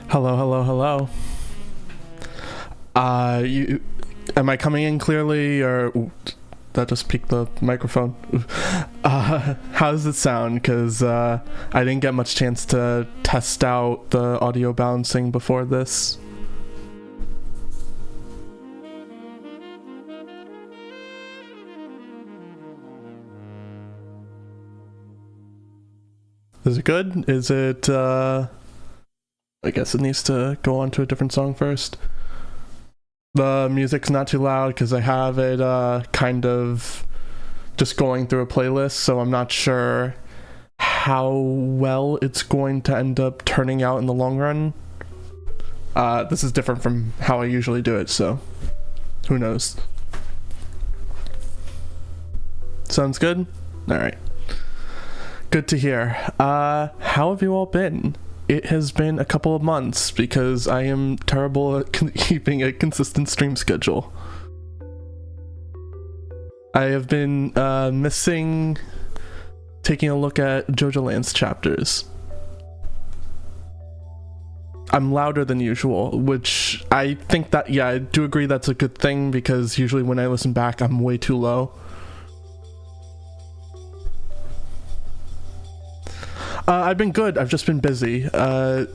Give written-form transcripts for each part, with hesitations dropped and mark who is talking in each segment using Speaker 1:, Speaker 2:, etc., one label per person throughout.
Speaker 1: Hello, hello, hello. Am I coming in clearly, or that just peaked the microphone? How does it sound? Because I didn't get much chance to test out the audio balancing before this. Is it good? Is it, I guess it needs to go on to a different song first. The music's not too loud because I have it kind of just going through a playlist, so I'm not sure how well it's going to end up turning out in the long run. This is different from how I usually do it, so who knows. Sounds good? Alright. Good to hear. How have you all been? It has been a couple of months because I am terrible at keeping a consistent stream schedule. I have been missing taking a look at JOJOLands chapters. I'm louder than usual, which I think that, yeah, I do agree that's a good thing because usually when I listen back, I'm way too low. I've been good. I've just been busy. I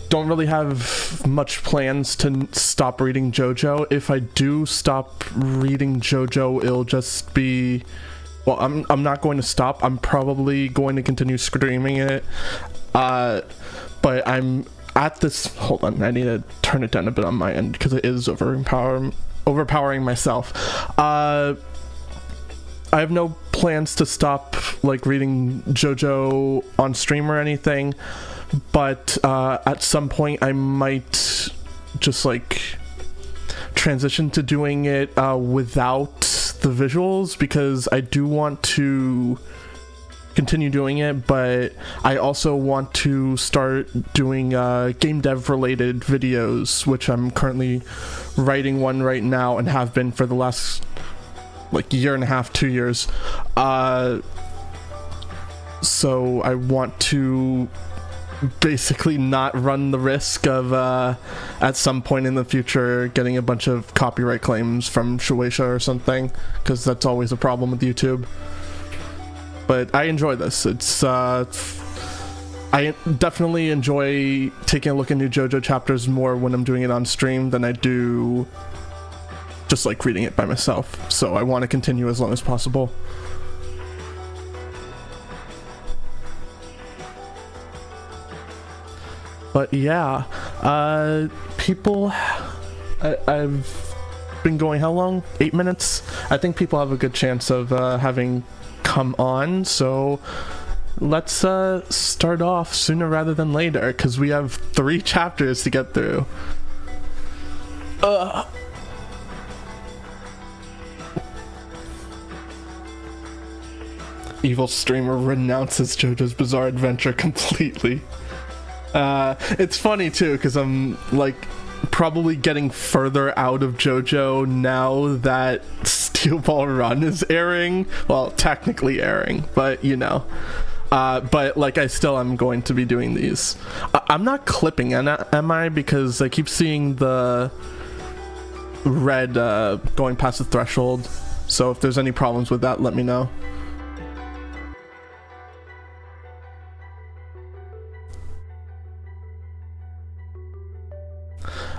Speaker 1: don't really have much plans to stop reading JoJo. If I do stop reading JoJo, it'll just be... Well, I'm not going to stop. I'm probably going to continue streaming it. But I'm at this... Hold on, I need to turn it down a bit on my end because it is overpowering myself. I have no plans to stop like reading JoJo on stream or anything, but at some point I might just like transition to doing it without the visuals because I do want to continue doing it, but I also want to start doing game dev related videos, which I'm currently writing one right now and have been for the last like year and a half, 2 years. So I want to basically not run the risk of at some point in the future getting a bunch of copyright claims from Shueisha or something, because that's always a problem with YouTube. But I enjoy this. It's I definitely enjoy taking a look at new JoJo chapters more when I'm doing it on stream than I do just like reading it by myself, so I want to continue as long as possible. But yeah, people, I've been going how long? 8 minutes? I think people have a good chance of having come on, so let's start off sooner rather than later, because we have 3 chapters to get through. Evil streamer renounces JoJo's Bizarre Adventure completely. It's funny too, because I'm like probably getting further out of JoJo now that Steel Ball Run is airing. Well, technically airing, but you know. But like I still am going to be doing these. I'm not clipping, am I? Because I keep seeing the red going past the threshold. So if there's any problems with that, let me know.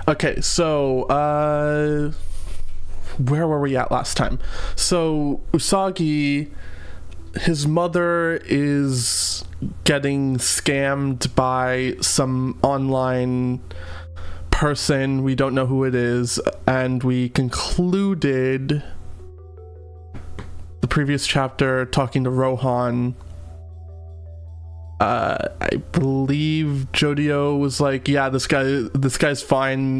Speaker 1: Okay, so, where were we at last time? So, Usagi, his mother is getting scammed by some online person, we don't know who it is, and we concluded the previous chapter talking to Rohan. I believe Jodio was like, yeah, this guy's fine,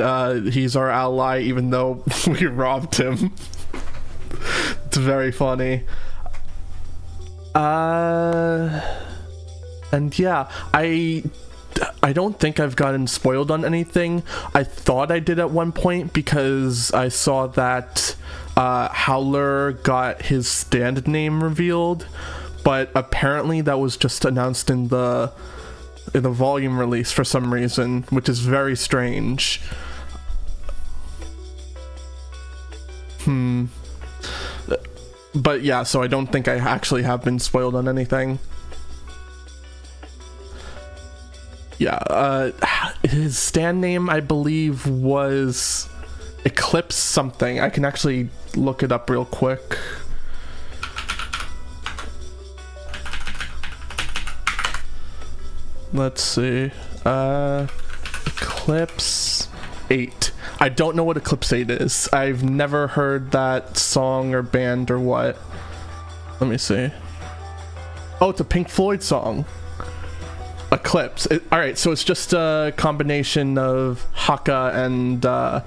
Speaker 1: he's our ally even though we robbed him. It's very funny. And yeah, I don't think I've gotten spoiled on anything. I thought I did at one point because I saw that Howler got his stand name revealed, but apparently that was just announced in the volume release for some reason, which is very strange. But yeah, so I don't think I actually have been spoiled on anything. Yeah, his stand name, I believe, was Eclipse something. I can actually look it up real quick. Let's see. Eclipse 8. I don't know what Eclipse 8 is. I've never heard that song or band or what. Let me see. Oh, it's a Pink Floyd song. Eclipse. Alright, so it's just a combination of Haka and a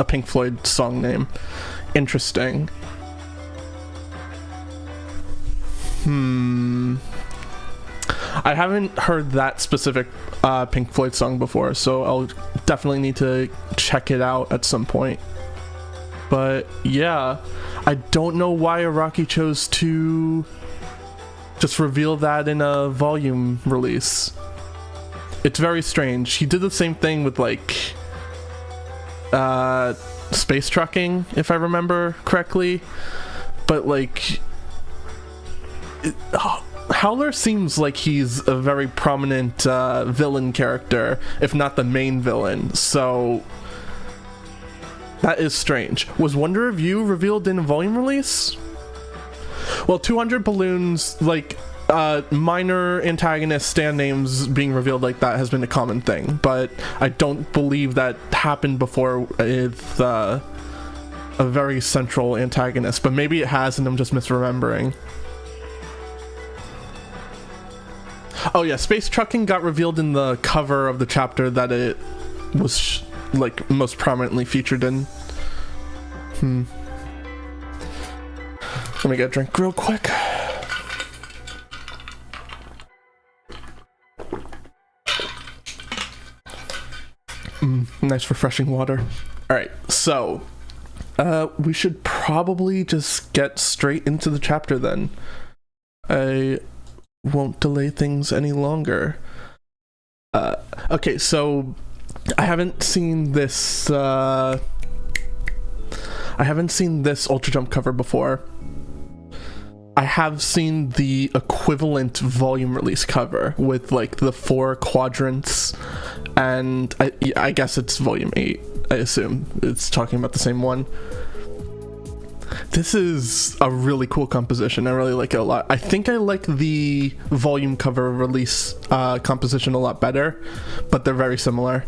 Speaker 1: Pink Floyd song name. Interesting. I haven't heard that specific Pink Floyd song before, so I'll definitely need to check it out at some point. But yeah, I don't know why Araki chose to just reveal that in a volume release. It's very strange. He did the same thing with like Space Trucking, if I remember correctly, but like Howler seems like he's a very prominent villain character, if not the main villain, so that is strange. Was Wonder of You revealed in a volume release? Well, 200 Balloons, like minor antagonist stand names being revealed like that has been a common thing, but I don't believe that happened before with a very central antagonist, but maybe it has and I'm just misremembering. Oh yeah, Space Trucking got revealed in the cover of the chapter that it was like most prominently featured in. Let me get a drink real quick. Nice refreshing water. Alright, so we should probably just get straight into the chapter then. I won't delay things any longer. Okay, so I haven't seen this Ultra Jump cover before. I have seen the equivalent volume release cover with like the 4 quadrants, and I guess it's volume 8. I assume it's talking about the same one. This is a really cool composition. I really like it a lot. I think I like the volume cover release composition a lot better, but they're very similar.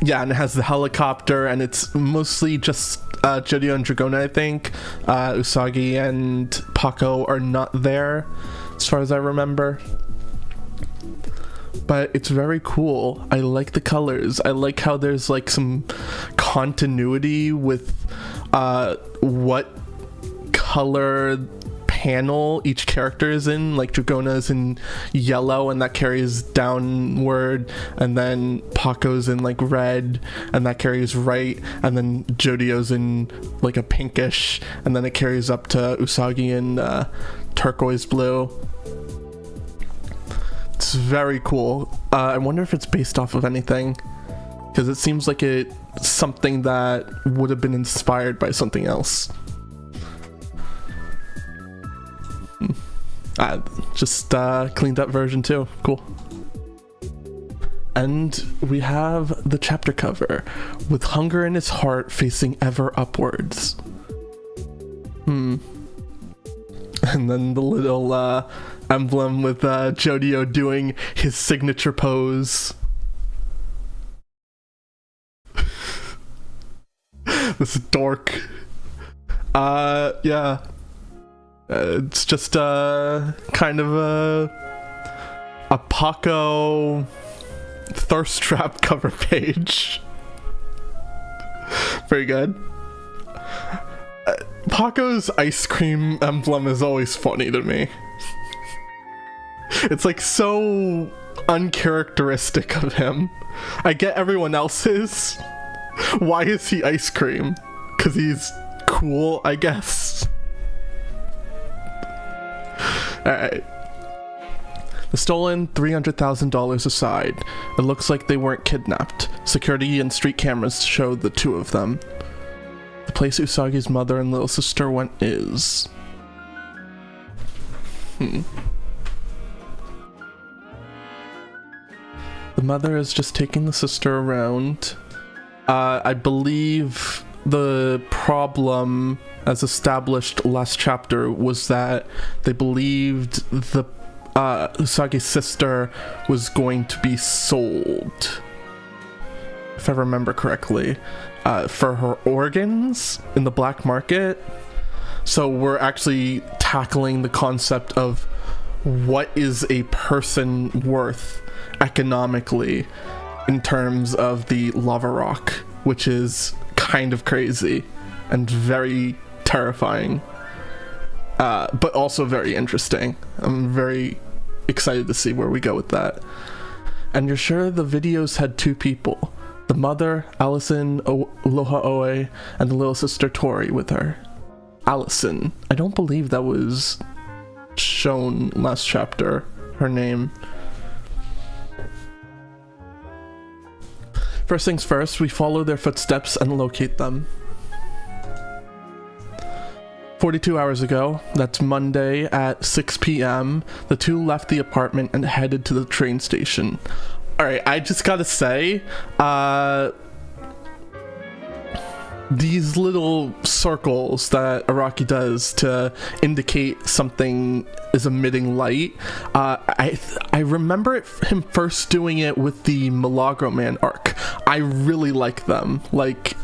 Speaker 1: Yeah, and it has the helicopter, and it's mostly just Jodio and Dragona, I think. Usagi and Paco are not there, as far as I remember. But it's very cool. I like the colors. I like how there's like some continuity with what color panel each character is in. Like Dragona is in yellow and that carries downward, and then Paco's in like red and that carries right, and then Jodio's in like a pinkish, and then it carries up to Usagi in turquoise blue. It's very cool. I wonder if it's based off of anything, because it seems like it's something that would have been inspired by something else. Just cleaned up version 2. Cool. And we have the chapter cover with hunger in his heart facing ever upwards. And then the little emblem with Jodio doing his signature pose. This dork. Yeah. It's just kind of a Paco thirst trap cover page. Very good. Paco's ice cream emblem is always funny to me. It's like so uncharacteristic of him. I get everyone else's. Why is he ice cream? 'Cause he's cool, I guess. Alright. The stolen $300,000 aside, it looks like they weren't kidnapped. Security and street cameras show the two of them. The place Usagi's mother and little sister went is... The mother is just taking the sister around. I believe the problem, as established last chapter, was that they believed the Usagi's sister was going to be sold, if I remember correctly, for her organs in the black market. So we're actually tackling the concept of what is a person worth economically in terms of the lava rock, which is kind of crazy and very terrifying, but also very interesting. I'm very excited to see where we go with that. And you're sure the videos had two people, the mother, Allison Lohaoe, and the little sister Tori with her. Allison, I don't believe that was shown last chapter, her name. First things first, we follow their footsteps and locate them. 42 hours ago, that's Monday at 6 p.m., the two left the apartment and headed to the train station. Alright, I just gotta say, these little circles that Araki does to indicate something is emitting light, I remember him first doing it with the Milagro Man arc. I really like them. Like,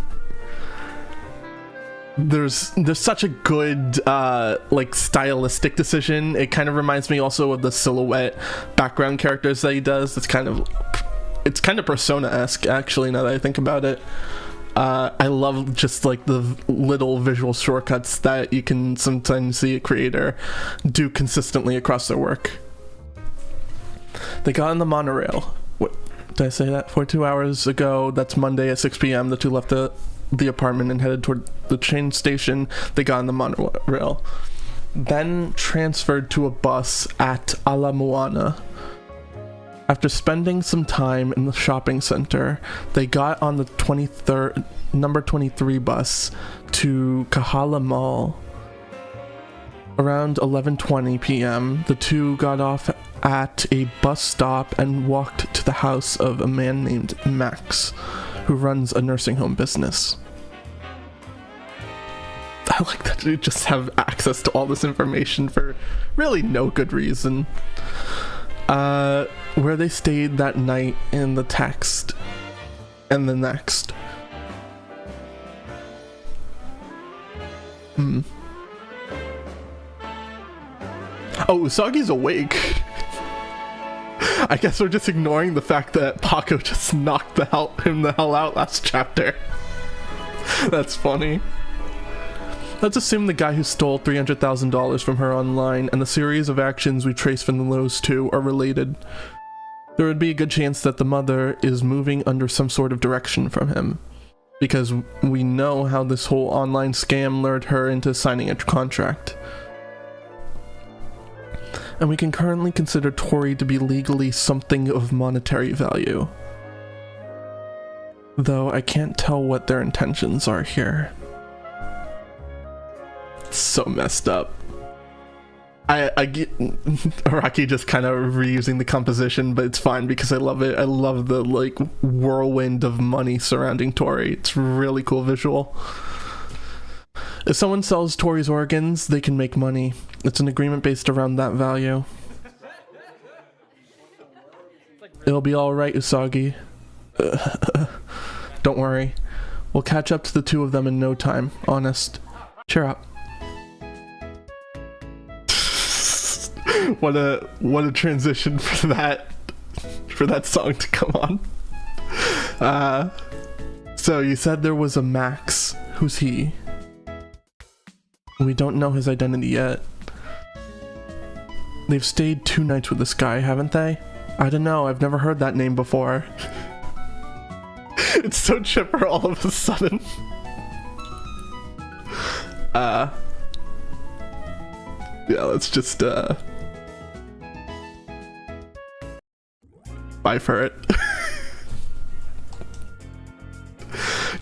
Speaker 1: there's such a good like stylistic decision. It kind of reminds me also of the silhouette background characters that he does. It's kind of Persona-esque, actually, now that I think about it. I love just like the little visual shortcuts that you can sometimes see a creator do consistently across their work. They got on the monorail. What did I say that? 42 hours ago, that's Monday at 6 p.m. The two left the apartment and headed toward the train station. They got on the monorail, then transferred to a bus at Ala Moana. After spending some time in the shopping center, they got on the number 23 bus to Kahala Mall. Around 11:20 p.m., the two got off at a bus stop and walked to the house of a man named Max, who runs a nursing home business. I like that you just have access to all this information for really no good reason. Where they stayed that night in the text and the next. Oh, Usagi's awake. I guess we're just ignoring the fact that Paco just knocked him the hell out last chapter. That's funny. Let's assume the guy who stole $300,000 from her online and the series of actions we trace from those two are related. There would be a good chance that the mother is moving under some sort of direction from him, because we know how this whole online scam lured her into signing a contract. And we can currently consider Tori to be legally something of monetary value, though I can't tell what their intentions are here. So messed up. I get Araki just kind of reusing the composition, but it's fine because I love it. I love the like whirlwind of money surrounding Tori. It's really cool visual. If someone sells Tori's organs, they can make money. It's an agreement based around that value. It'll be all right, Usagi. Don't worry. We'll catch up to the two of them in no time. Honest. Cheer up. What a transition for that song to come on. So you said there was a Max. Who's he? We don't know his identity yet. They've stayed 2 nights with this guy, haven't they? I don't know, I've never heard that name before. It's so chipper all of a sudden. Yeah, let's just Bye for it.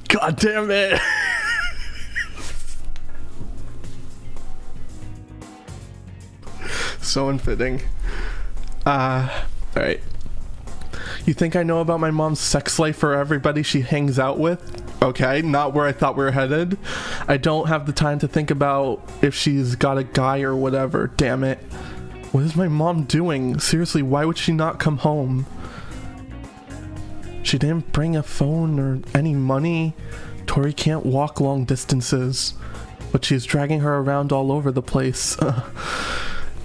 Speaker 1: God damn it. So unfitting. Alright. You think I know about my mom's sex life for everybody she hangs out with? Okay, not where I thought we were headed. I don't have the time to think about if she's got a guy or whatever, damn it. What is my mom doing? Seriously, why would she not come home? She didn't bring a phone or any money. Tori can't walk long distances, but she's dragging her around all over the place.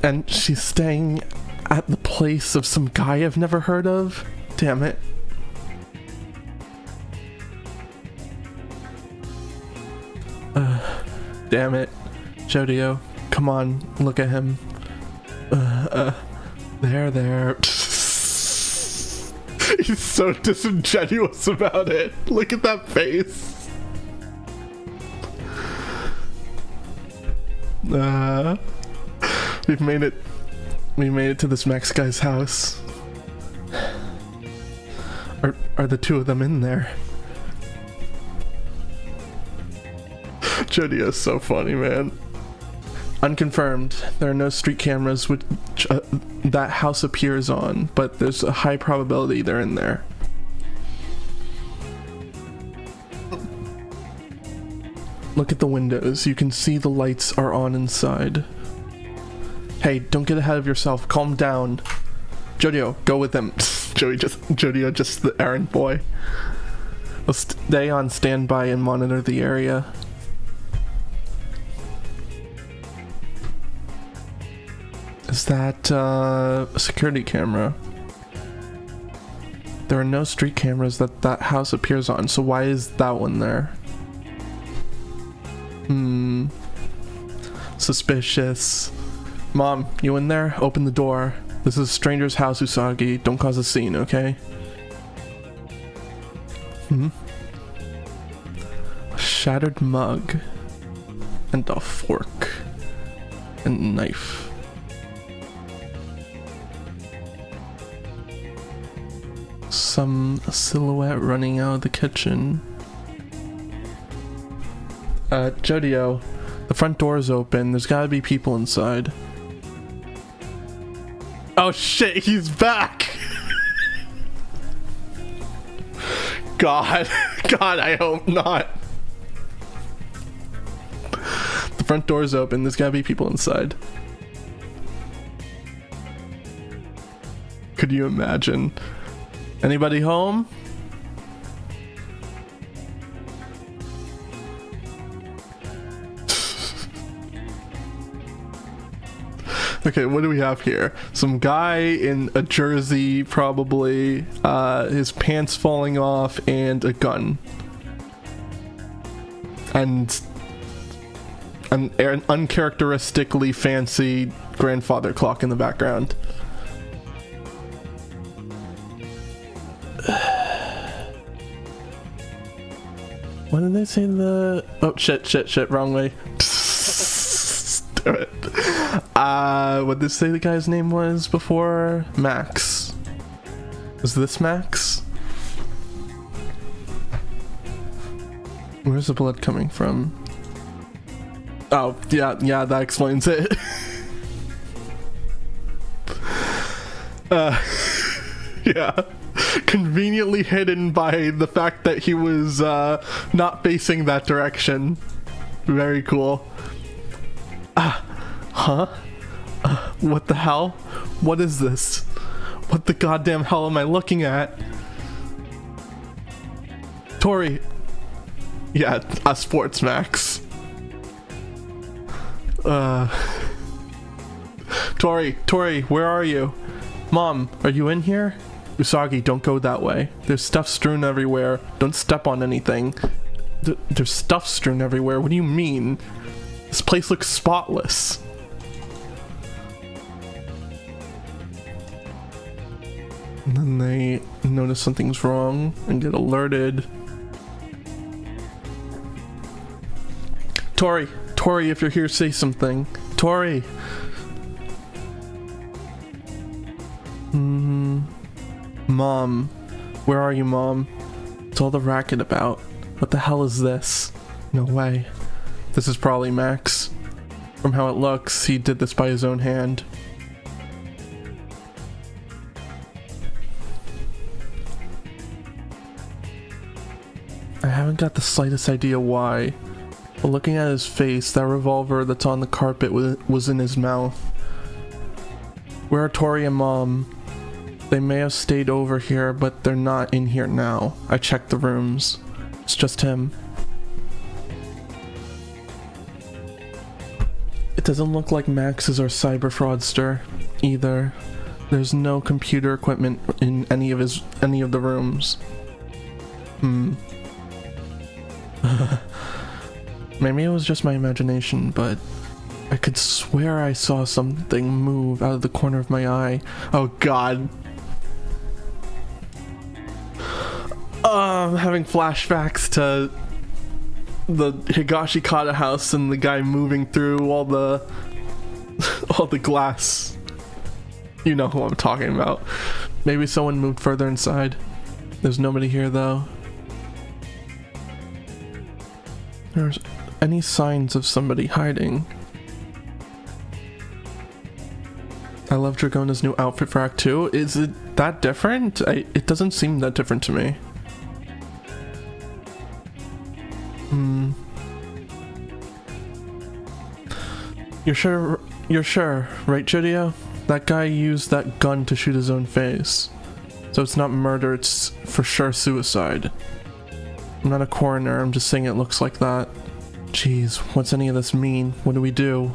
Speaker 1: And she's staying at the place of some guy I've never heard of? Damn it. Damn it. Jodio, come on, look at him. There. He's so disingenuous about it. Look at that face. We made it to this Max guy's house. Are the two of them in there? Jody is so funny, man. Unconfirmed. There are no street cameras which that house appears on, but there's a high probability they're in there. Look at the windows. You can see the lights are on inside. Hey, don't get ahead of yourself. Calm down. Jodio, go with them. Jodio, just the errand boy. We'll stay on standby and monitor the area. Is that a security camera? There are no street cameras that house appears on, so why is that one there? Suspicious. Mom, you in there? Open the door. This is a stranger's house, Usagi. Don't cause a scene, okay? A shattered mug. And a fork. And a knife. Some silhouette running out of the kitchen. Jodio, the front door's open. There's gotta be people inside. Oh shit, he's back! God, I hope not. The front door's open. There's gotta be people inside. Could you imagine? Anybody home? Okay, what do we have here? Some guy in a jersey, probably, his pants falling off, and a gun. And an uncharacteristically fancy grandfather clock in the background. What did they say oh, shit, wrong way. Damn it. What did they say the guy's name was before? Max. Is this Max? Where's the blood coming from? Oh, yeah, that explains it. Yeah. Conveniently hidden by the fact that he was not facing that direction. Very cool. What the hell? What is this? What the goddamn hell am I looking at? Tori. Yeah, a sports Max. Tori, where are you? Mom, are you in here? Usagi, don't go that way. There's stuff strewn everywhere. Don't step on anything. There's stuff strewn everywhere. What do you mean? This place looks spotless. And then they notice something's wrong and get alerted. Tori, if you're here, say something. Tori. Mom. Where are you, Mom? What's all the racket about? What the hell is this? No way. This is probably Max. From how it looks, he did this by his own hand. I haven't got the slightest idea why, but looking at his face, that revolver that's on the carpet was in his mouth. Where are Tori and Mom? They may have stayed over here, but they're not in here now. I checked the rooms. It's just him. It doesn't look like Max is our cyber fraudster either. There's no computer equipment in any of the rooms. Maybe it was just my imagination, but I could swear I saw something move out of the corner of my eye. Oh god. I'm having flashbacks to the Higashikata house and the guy moving through all the glass. You know who I'm talking about. Maybe someone moved further inside. There's nobody here though. There's any signs of somebody hiding. I love Dragona's new outfit for Act 2. Is it that different? It doesn't seem that different to me. You're sure, right, Judio? That guy used that gun to shoot his own face. So it's not murder, it's for sure suicide. I'm not a coroner, I'm just saying it looks like that. Jeez, what's any of this mean? What do we do?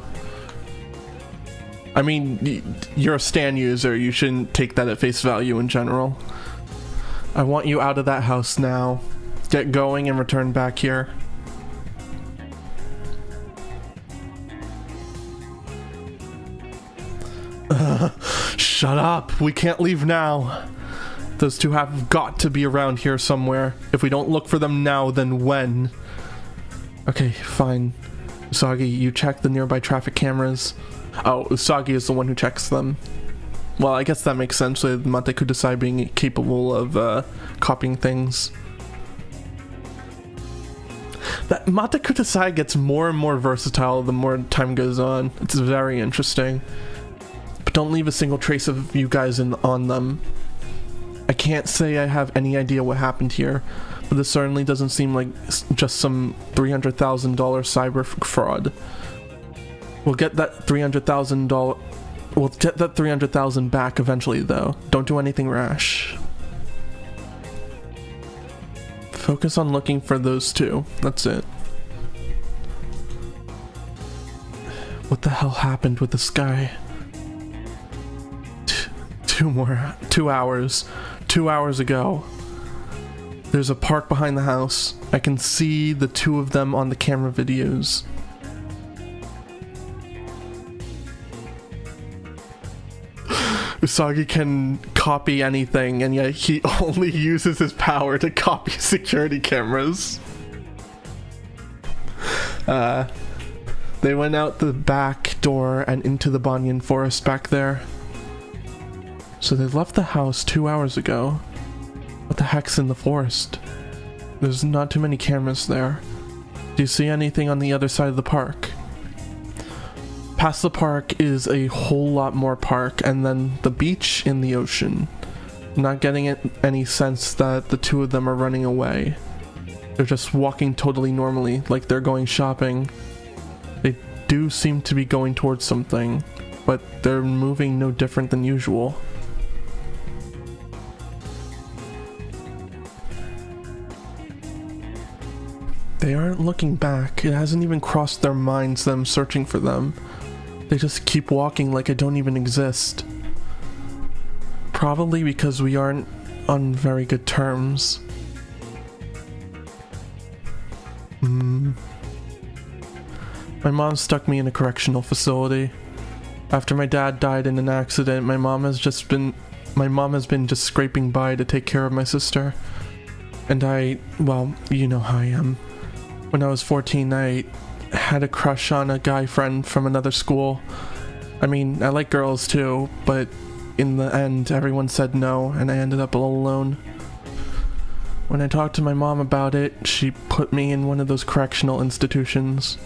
Speaker 1: I mean, you're a Stan user, you shouldn't take that at face value in general. I want you out of that house now. Get going and return back here. Shut up, we can't leave now. Those two have got to be around here somewhere. If we don't look for them now, then when? Okay, fine. Usagi, you check the nearby traffic cameras. Oh, Usagi is the one who checks them. Well, I guess that makes sense with Mate Kudasai being capable of copying things. That Mate Kudasai gets more and more versatile the more time goes on. It's very interesting. But don't leave a single trace of you guys on them. I can't say I have any idea what happened here, but this certainly doesn't seem like just some $300,000 cyber fraud. We'll get that $300,000. We'll get that $300,000 back eventually, though. Don't do anything rash. Focus on looking for those two. That's it. What the hell happened with this guy? 2 hours. 2 hours ago. There's a park behind the house. I can see the two of them on the camera videos. Usagi can copy anything, and yet he only uses his power to copy security cameras. They went out the back door and into the banyan forest back there. So they left the house 2 hours ago. What the heck's in the forest? There's not too many cameras there. Do you see anything on the other side of the park? Past the park is a whole lot more park, and then the beach in the ocean. I'm not getting any sense that the two of them are running away. They're just walking totally normally, like they're going shopping. They do seem to be going towards something, but they're moving no different than usual. They aren't looking back. It hasn't even crossed their minds them searching for them. They just keep walking like I don't even exist. Probably because we aren't on very good terms. My mom stuck me in a correctional facility. After my dad died in an accident, my mom has been just scraping by to take care of my sister. And well, you know how I am. When I was 14, I had a crush on a guy friend from another school. I mean, I like girls too, but in the end, everyone said no, and I ended up all alone. When I talked to my mom about it, she put me in one of those correctional institutions.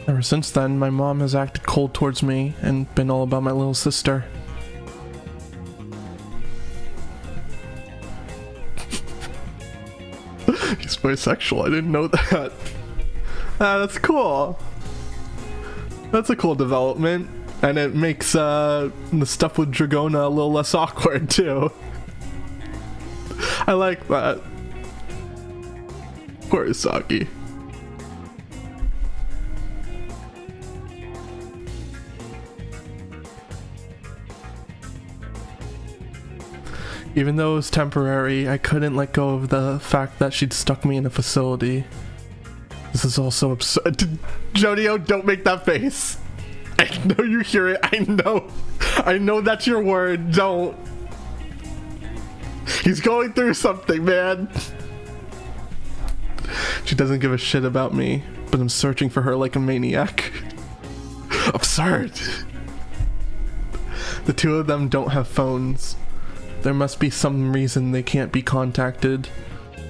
Speaker 1: Ever since then, my mom has acted cold towards me and been all about my little sister. He's bisexual, I didn't know that. Ah, that's cool. That's a cool development. And it makes the stuff with Dragona a little less awkward, too. I like that. Korisaki. Even though it was temporary, I couldn't let go of the fact that she'd stuck me in a facility. This is all so absurd. Jodio, don't make that face. I know you hear it. I know that's your word. Don't. He's going through something, man. She doesn't give a shit about me, but I'm searching for her like a maniac. Absurd. The two of them don't have phones. There must be some reason they can't be contacted.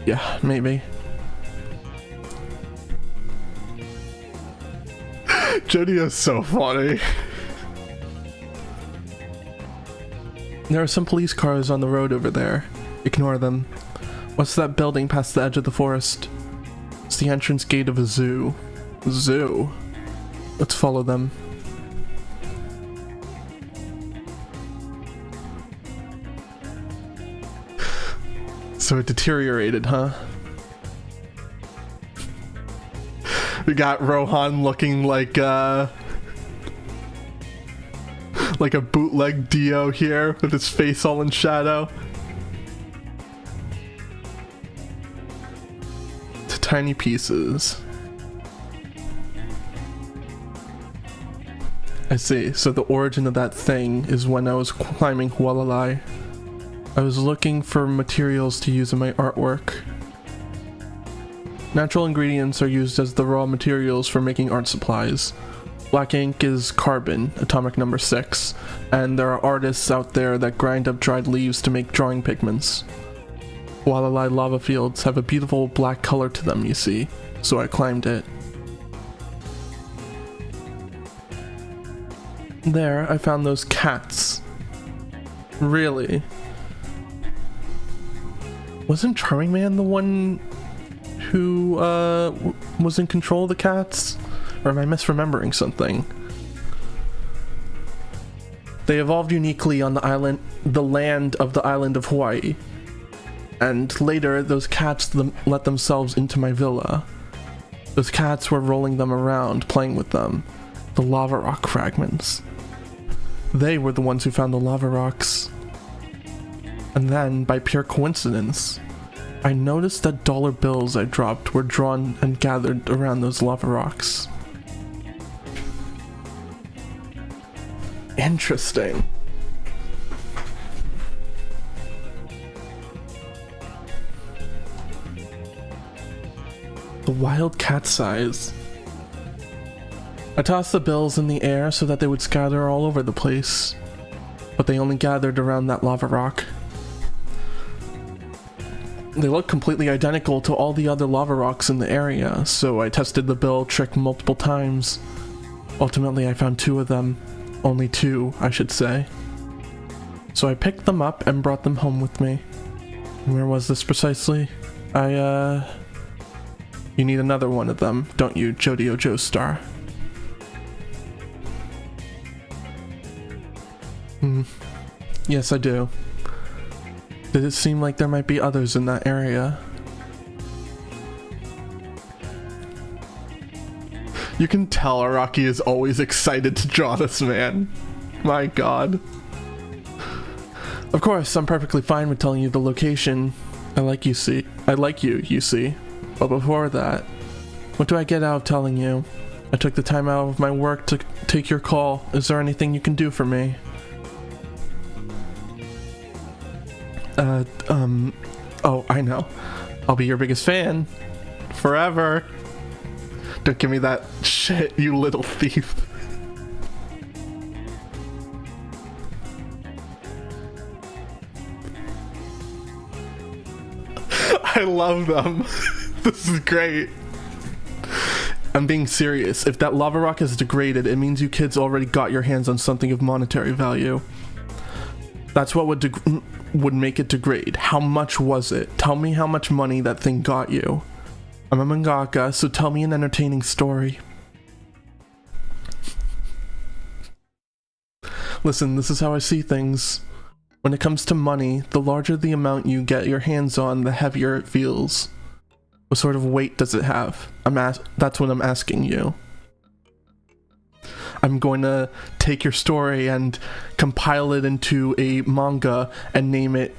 Speaker 1: Yeah, maybe. Jodio's so funny. There are some police cars on the road over there. Ignore them. What's that building past the edge of the forest? It's the entrance gate of a zoo. Zoo? Let's follow them. So it deteriorated, huh? We got Rohan looking like a bootleg Dio here with his face all in shadow. To tiny pieces. I see. So the origin of that thing is when I was climbing Hualalai. I was looking for materials to use in my artwork. Natural ingredients are used as the raw materials for making art supplies. Black ink is carbon, atomic number 6, and there are artists out there that grind up dried leaves to make drawing pigments. Hualalai lava fields have a beautiful black color to them, you see, so I climbed it. There, I found those cats. Really? Wasn't Charming Man the one who was in control of the cats? Or am I misremembering something? They evolved uniquely on the island, the land of the island of Hawaii. And later, those cats let themselves into my villa. Those cats were rolling them around, playing with them. The lava rock fragments. They were the ones who found the lava rocks. And then, by pure coincidence, I noticed that dollar bills I dropped were drawn and gathered around those lava rocks. Interesting. The wild cat's eyes. I tossed the bills in the air so that they would scatter all over the place, but they only gathered around that lava rock. They look completely identical to all the other lava rocks in the area, so I tested the bill trick multiple times. Ultimately, I found 2 of them. Only 2, I should say. So I picked them up and brought them home with me. Where was this precisely? You need another one of them, don't you, JOJOLands? Yes, I do. Did it seem like there might be others in that area? You can tell Araki is always excited to draw this man. My god. Of course, I'm perfectly fine with telling you the location. I like you, see. But before that, what do I get out of telling you? I took the time out of my work to take your call. Is there anything you can do for me? Oh, I know. I'll be your biggest fan. Forever. Don't give me that shit, you little thief. I love them. This is great. I'm being serious. If that lava rock is degraded, it means you kids already got your hands on something of monetary value. That's what would make it degrade. How much was it? Tell me how much money that thing got you. I'm a mangaka, so tell me an entertaining story. Listen, this is how I see things. When it comes to money, the larger the amount you get your hands on, the heavier it feels. What sort of weight does it have? That's what I'm asking you. I'm going to take your story and compile it into a manga and name it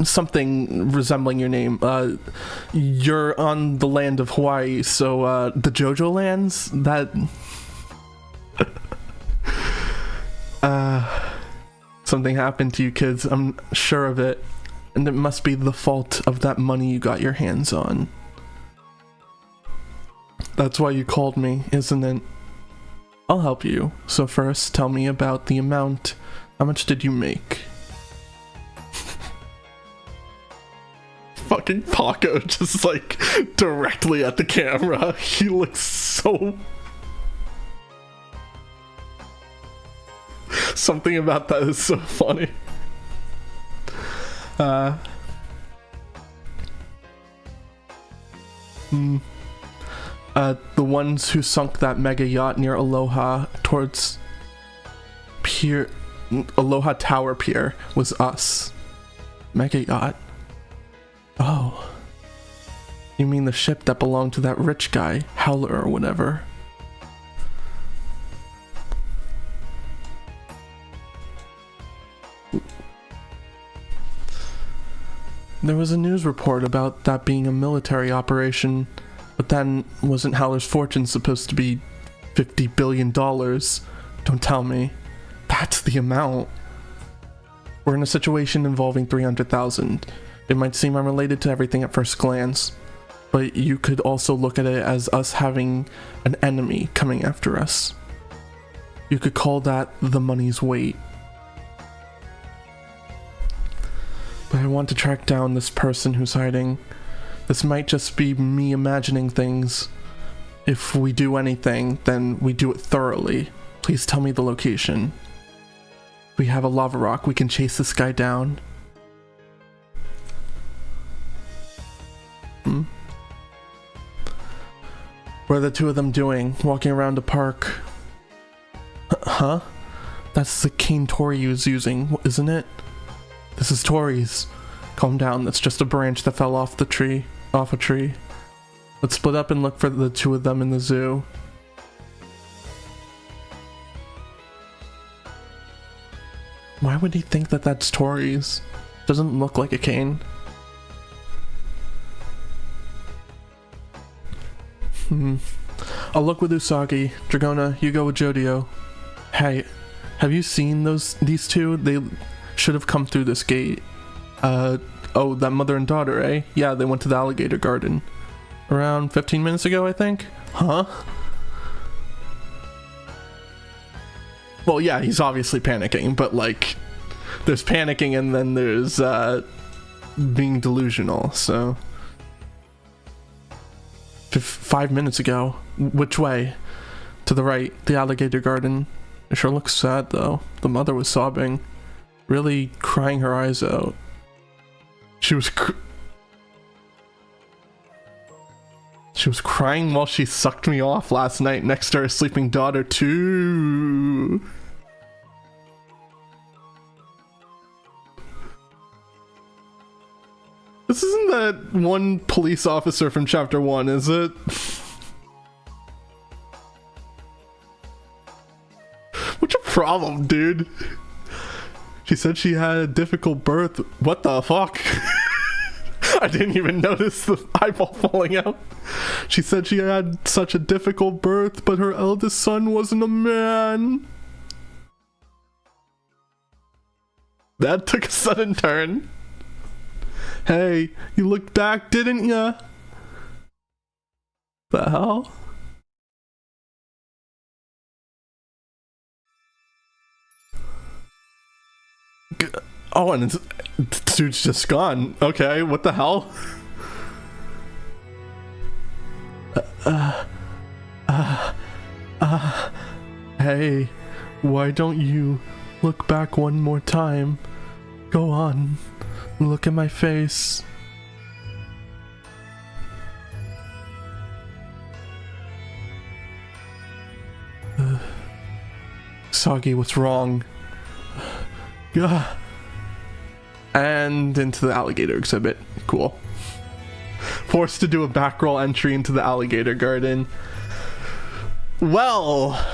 Speaker 1: something resembling your name. You're on the land of Hawaii, so the JOJOLands? That... something happened to you kids, I'm sure of it. And it must be the fault of that money you got your hands on. That's why you called me, isn't it? I'll help you. So first, tell me about the amount. How much did you make? Fucking Paco just like directly at the camera. He looks so... Something about that is so funny. The ones who sunk that mega yacht near Aloha towards Aloha Tower Pier was us. Mega yacht? Oh. You mean the ship that belonged to that rich guy, Howler or whatever? There was a news report about that being a military operation, but then wasn't Howler's fortune supposed to be $50 billion? Don't tell me. That's the amount. We're in a situation involving 300,000. It might seem unrelated to everything at first glance, but you could also look at it as us having an enemy coming after us. You could call that the money's weight. But I want to track down this person who's hiding. This might just be me imagining things. If we do anything, then we do it thoroughly. Please tell me the location. If we have a lava rock, we can chase this guy down. What are the two of them doing? Walking around a park? Huh? That's the cane Tori was using, isn't it? This is Tori's. Calm down, that's just a branch that fell off a tree. Let's split up and look for the two of them in the zoo. Why would he think that that's Tori's? Doesn't look like a cane. I'll look with Usagi. Dragona, you go with Jodio. Hey, have you seen these two? They should have come through this gate. Oh, that mother and daughter, eh? Yeah, they went to the alligator garden. Around 15 minutes ago, I think? Huh? Well, yeah, he's obviously panicking, but like, there's panicking and then there's being delusional, so... 5 minutes ago. Which way? To the right, the alligator garden. It sure looks sad though. The mother was sobbing. Really crying her eyes out. She was crying while she sucked me off last night next to her sleeping daughter too. This isn't that one police officer from chapter 1, is it? What's your problem, dude? She said she had a difficult birth. What the fuck? I didn't even notice the eyeball falling out. She said she had such a difficult birth, but her eldest son wasn't a man. That took a sudden turn. Hey, you looked back, didn't ya? The hell? Oh, and dude's just gone. Okay, what the hell? Hey, why don't you look back one more time? Go on, look at my face. Soggy, what's wrong? Gah. And into the alligator exhibit. Cool. Forced to do a back roll entry into the alligator garden. Well,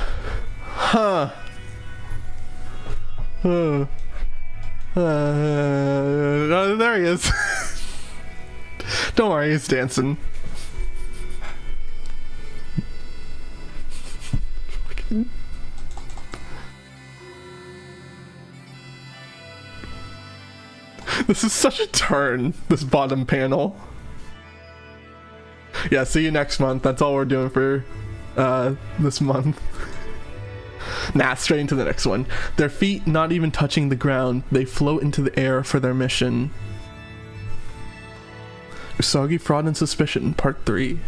Speaker 1: there he is. Don't worry, he's dancing. This is such a turn, this bottom panel. Yeah, see you next month. That's all we're doing for this month. Nah, straight into the next one. Their feet not even touching the ground, they float into the air for their mission. Usagi Fraud and Suspicion, Part 3.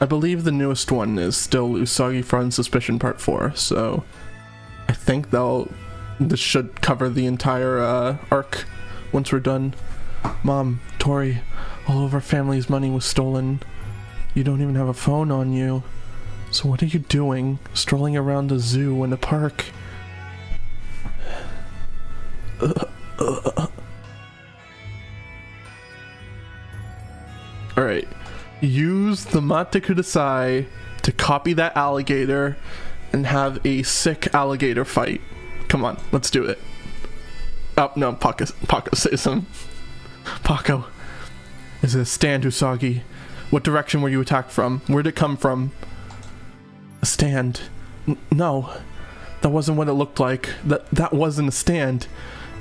Speaker 1: I believe the newest one is still Usagi Fraud and Suspicion Part 4, so I think this should cover the entire arc once we're done. Mom, Tori, all of our family's money was stolen. You don't even have a phone on you. So what are you doing, strolling around a zoo and a park? Alright. Use the Mate Kudasai to copy that alligator and have a sick alligator fight. Come on, let's do it. Oh, no, Paco says him. Paco. Is it a stand, Usagi? What direction were you attacked from? Where'd it come from? A stand. No. That wasn't what it looked like. That wasn't a stand.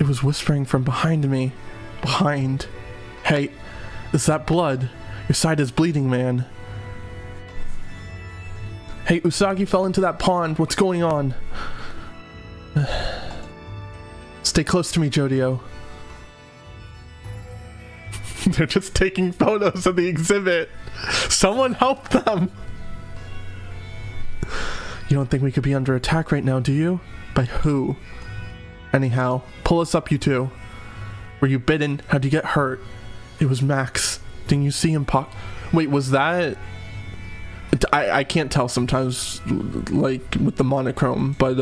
Speaker 1: It was whispering from behind me. Behind. Hey, is that blood? Your side is bleeding, man. Hey, Usagi fell into that pond. What's going on? Stay close to me, Jodio. They're just taking photos of the exhibit. Someone help them. You don't think we could be under attack right now, do you? By who? Anyhow, pull us up, you two. Were you bitten? How'd you get hurt? It was Max. Didn't you see him pop? Wait, was that... I can't tell sometimes, like, with the monochrome, but,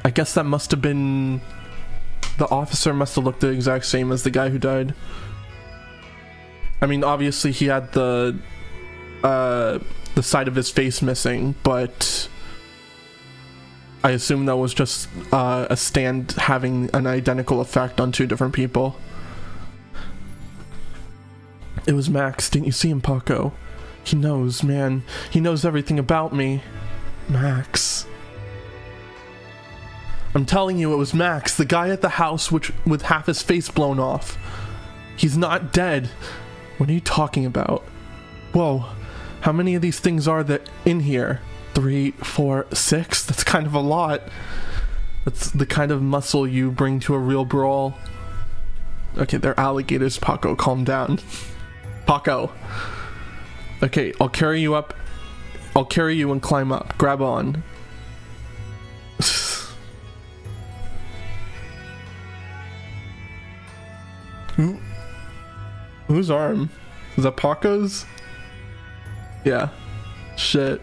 Speaker 1: I guess that must have been... The officer must have looked the exact same as the guy who died. I mean, obviously he had the side of his face missing, but I assume that was just a stand having an identical effect on two different people. It was Max. Didn't you see him, Paco? He knows, man. He knows everything about me. Max. I'm telling you, it was Max, the guy at the house with half his face blown off. He's not dead. What are you talking about? Whoa, how many of these things are there in here? 3, 4, 6? That's kind of a lot. That's the kind of muscle you bring to a real brawl. Okay, they're alligators, Paco, calm down. Paco. Okay, I'll carry you up. I'll carry you and climb up. Grab on. Whose arm? Is that Paco's? Yeah. Shit.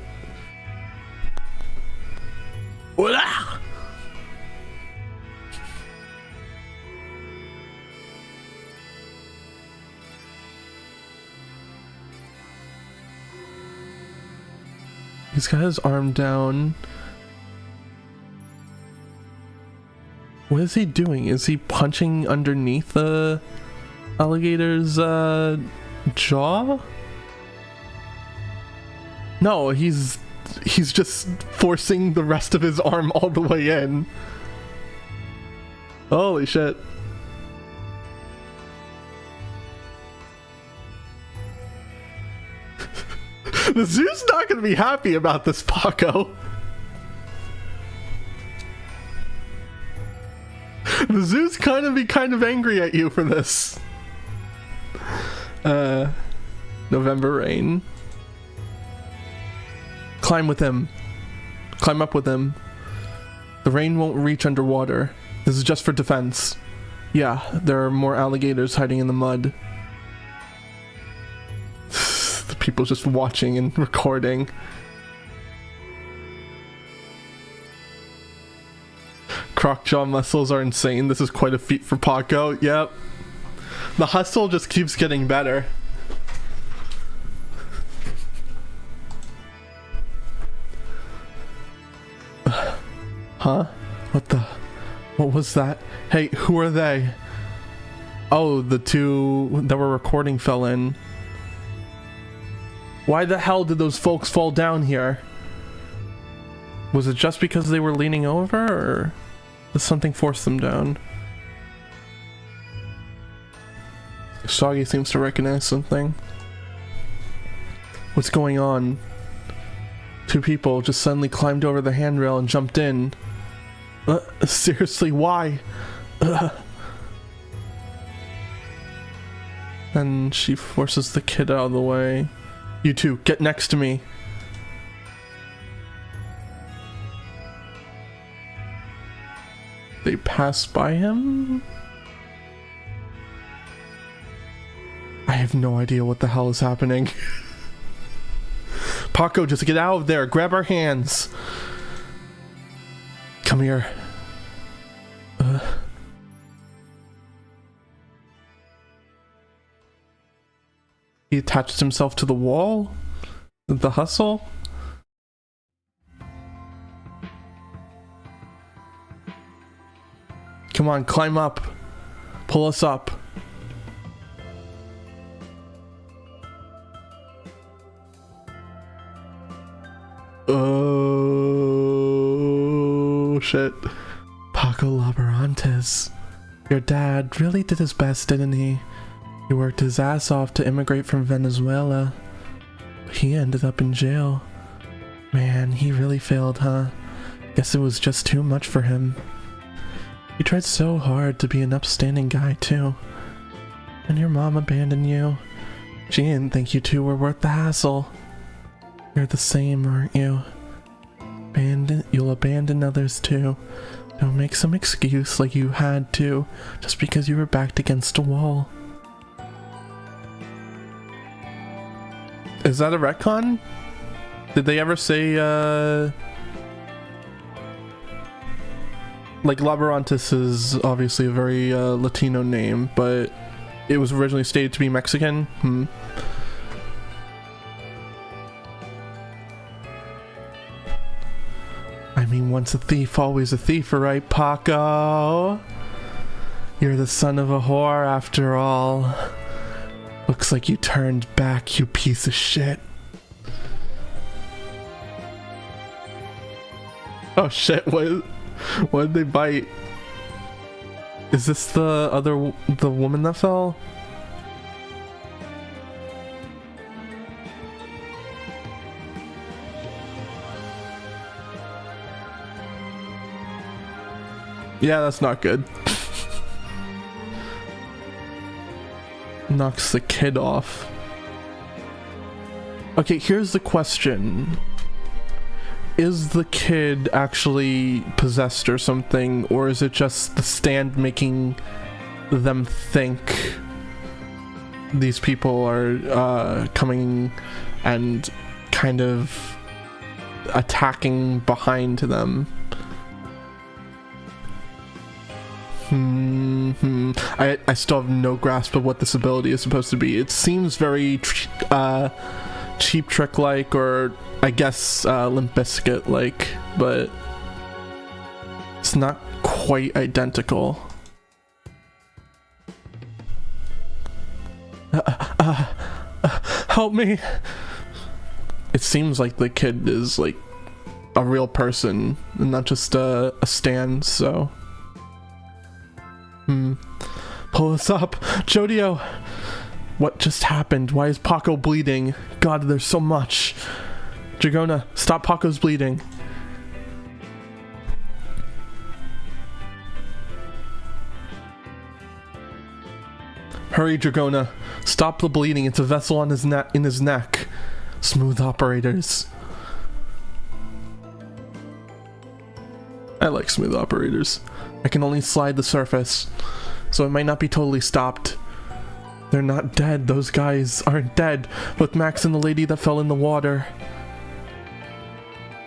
Speaker 1: Voila! He's got his arm down. What is he doing? Is he punching underneath the alligator's jaw? No, he's just forcing the rest of his arm all the way in. Holy shit. The zoo's not gonna be happy about this, Paco. The zoo's kind of angry at you for this. November rain. Climb with him. Climb up with him. The rain won't reach underwater. This is just for defense. Yeah, there are more alligators hiding in the mud. The people just watching and recording. Croc jaw muscles are insane. This is quite a feat for Paco. Yep. The hustle just keeps getting better. Huh? What was that? Hey, who are they? Oh, the two that were recording fell in. Why the hell did those folks fall down here? Was it just because they were leaning over, or did something force them down? Soggy seems to recognize something. What's going on? Two people just suddenly climbed over the handrail and jumped in. Seriously, why? And she forces the kid out of the way. You two, get next to me. They pass by him? I have no idea what the hell is happening. Paco, just get out of there. Grab our hands. Come here. He attached himself to the wall? The hustle? Come on, climb up. Pull us up. Oh, shit. Paco Laborantes. Your dad really did his best, didn't he? He worked his ass off to immigrate from Venezuela. He ended up in jail. Man, he really failed, huh? Guess it was just too much for him. You tried so hard to be an upstanding guy, too. And your mom abandoned you. She didn't think you two were worth the hassle. You're the same, aren't you? You'll abandon others, too. Don't make some excuse like you had to, just because you were backed against a wall. Is that a retcon? Did they ever say, like, Laborantes is obviously a very Latino name, but it was originally stated to be Mexican? I mean, once a thief, always a thief, right, Paco? You're the son of a whore after all. Looks like you turned back, you piece of shit. Oh shit, what did they bite? Is this the woman that fell? Yeah, that's not good. Knocks the kid off. Okay, here's the question. Is the kid actually possessed or something, or is it just the stand making them think these people are coming and kind of attacking behind them? I still have no grasp of what this ability is supposed to be. It seems very Cheap Trick like, or I guess Limp Bizkit like, but it's not quite identical. Help me! It seems like the kid is like a real person and not just a stand, so pull us up. Jodio! What just happened? Why is Paco bleeding? God, there's so much. Dragona, stop Paco's bleeding. Hurry, Dragona. Stop the bleeding. It's a vessel on his in his neck. Smooth operators. I like smooth operators. I can only slide the surface, so it might not be totally stopped. They're not dead. Those guys aren't dead. With Max and the lady that fell in the water.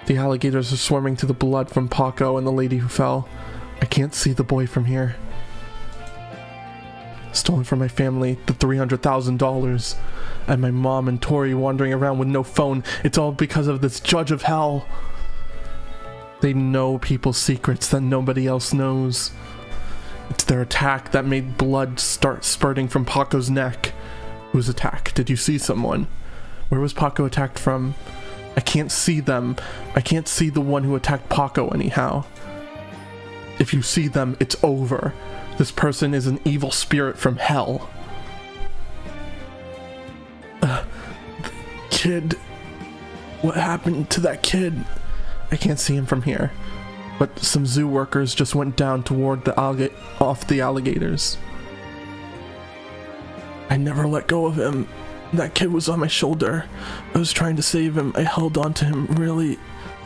Speaker 1: The alligators are swarming to the blood from Paco and the lady who fell. I can't see the boy from here. Stolen from my family, the $300,000. And my mom and Tori wandering around with no phone. It's all because of this judge of hell. They know people's secrets that nobody else knows. It's their attack that made blood start spurting from Paco's neck. Whose attack? Did you see someone? Where was Paco attacked from? I can't see them. I can't see the one who attacked Paco anyhow. If you see them, it's over. This person is an evil spirit from hell. The kid. What happened to that kid? I can't see him from here. But some zoo workers just went down toward the alligators. I never let go of him. That kid was on my shoulder. I was trying to save him. I held on to him, really.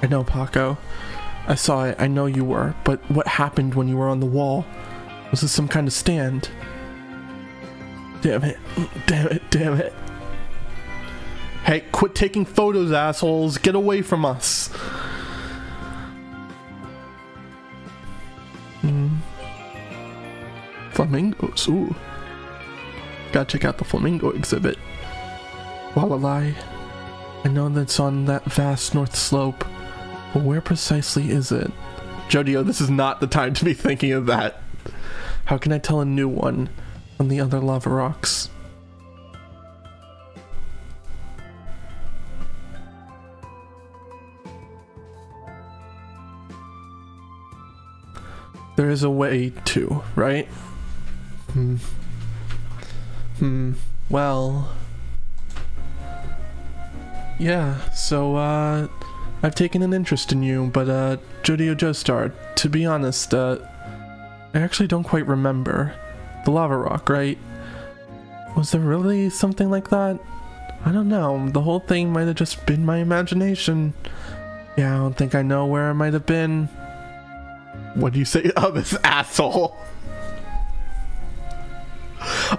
Speaker 1: I know, Paco. I saw it. I know you were. But what happened when you were on the wall? Was this some kind of stand? Damn it. Damn it. Damn it. Hey, quit taking photos, assholes. Get away from us. Flamingos, ooh. Gotta check out the flamingo exhibit. Walalai. I know that's on that vast north slope, but where precisely is it? Jodio, this is not the time to be thinking of that. How can I tell a new one from the other lava rocks? There is a way to, right? Well... Yeah, so, I've taken an interest in you, but, Jodio Joestar, to be honest, I actually don't quite remember. The lava rock, right? Was there really something like that? I don't know, the whole thing might have just been my imagination. Yeah, I don't think I know where it might have been. What do you say? Oh, this asshole.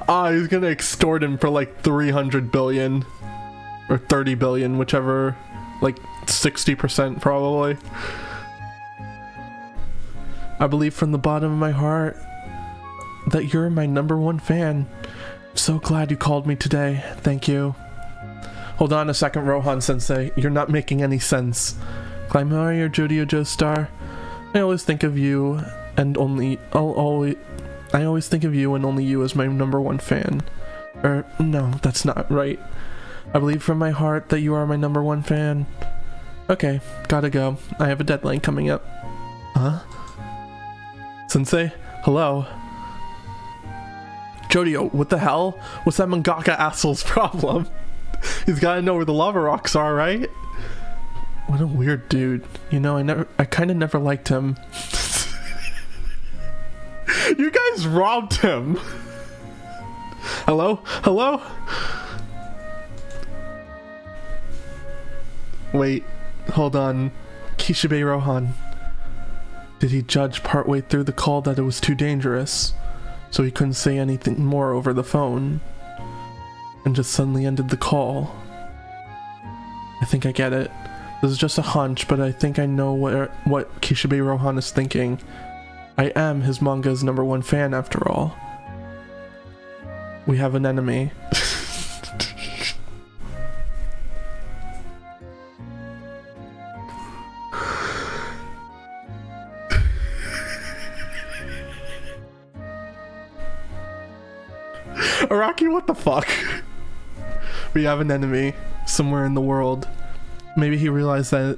Speaker 1: Ah, he's gonna extort him for like 300 billion. Or 30 billion, whichever. Like 60% probably. I believe from the bottom of my heart that you're my #1 fan. I'm so glad you called me today. Thank you. Hold on a second, Rohan Sensei. You're not making any sense. Climari or Jodio Joestar? I always think of you and only I always think of you and only you as my #1 fan. No, that's not right. I believe from my heart that you are my #1 fan. Okay, gotta go. I have a deadline coming up. Huh? Sensei? Hello? Jodio, what the hell? What's that mangaka asshole's problem? He's gotta know where the lava rocks are, right? What a weird dude. You know, I kinda never liked him. You guys robbed him! Hello? Hello? Wait, hold on. Kishibe Rohan. Did he judge partway through the call that it was too dangerous, so he couldn't say anything more over the phone, and just suddenly ended the call? I think I get it. This is just a hunch, but I think I know what Kishibe Rohan is thinking. I am his manga's #1 fan after all. We have an enemy. Araki, what the fuck? We have an enemy somewhere in the world. Maybe he realized in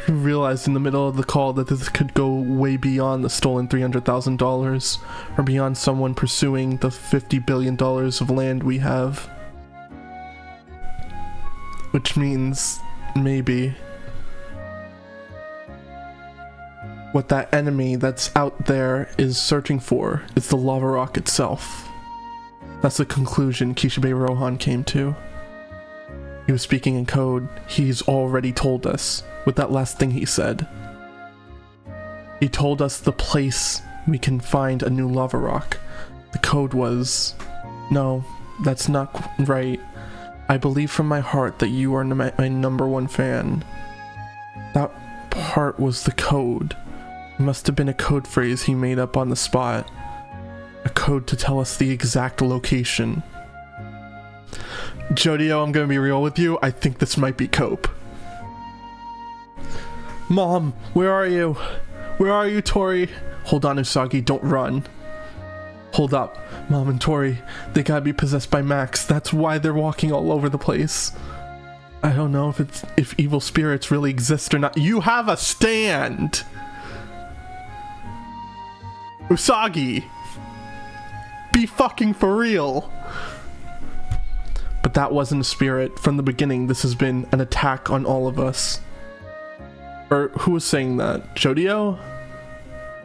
Speaker 1: the middle of the call that this could go way beyond the stolen $300,000, or beyond someone pursuing the $50 billion of land we have. Which means, maybe, what that enemy that's out there is searching for is the lava rock itself. That's the conclusion Kishibe Rohan came to. He was speaking in code. He's already told us with that last thing he said. He told us the place we can find a new lava rock. The code was... No, that's not right. I believe from my heart that you are my #1 fan. That part was the code. It must have been a code phrase he made up on the spot. A code to tell us the exact location. Jodio, I'm gonna be real with you. I think this might be Cope. Mom, where are you? Where are you, Tori? Hold on, Usagi, don't run. Hold up. Mom and Tori, they gotta be possessed by Max. That's why they're walking all over the place. I don't know if evil spirits really exist or not. You have a stand! Usagi! Be fucking for real! But that wasn't a spirit. From the beginning, this has been an attack on all of us. Or who was saying that? Jodio?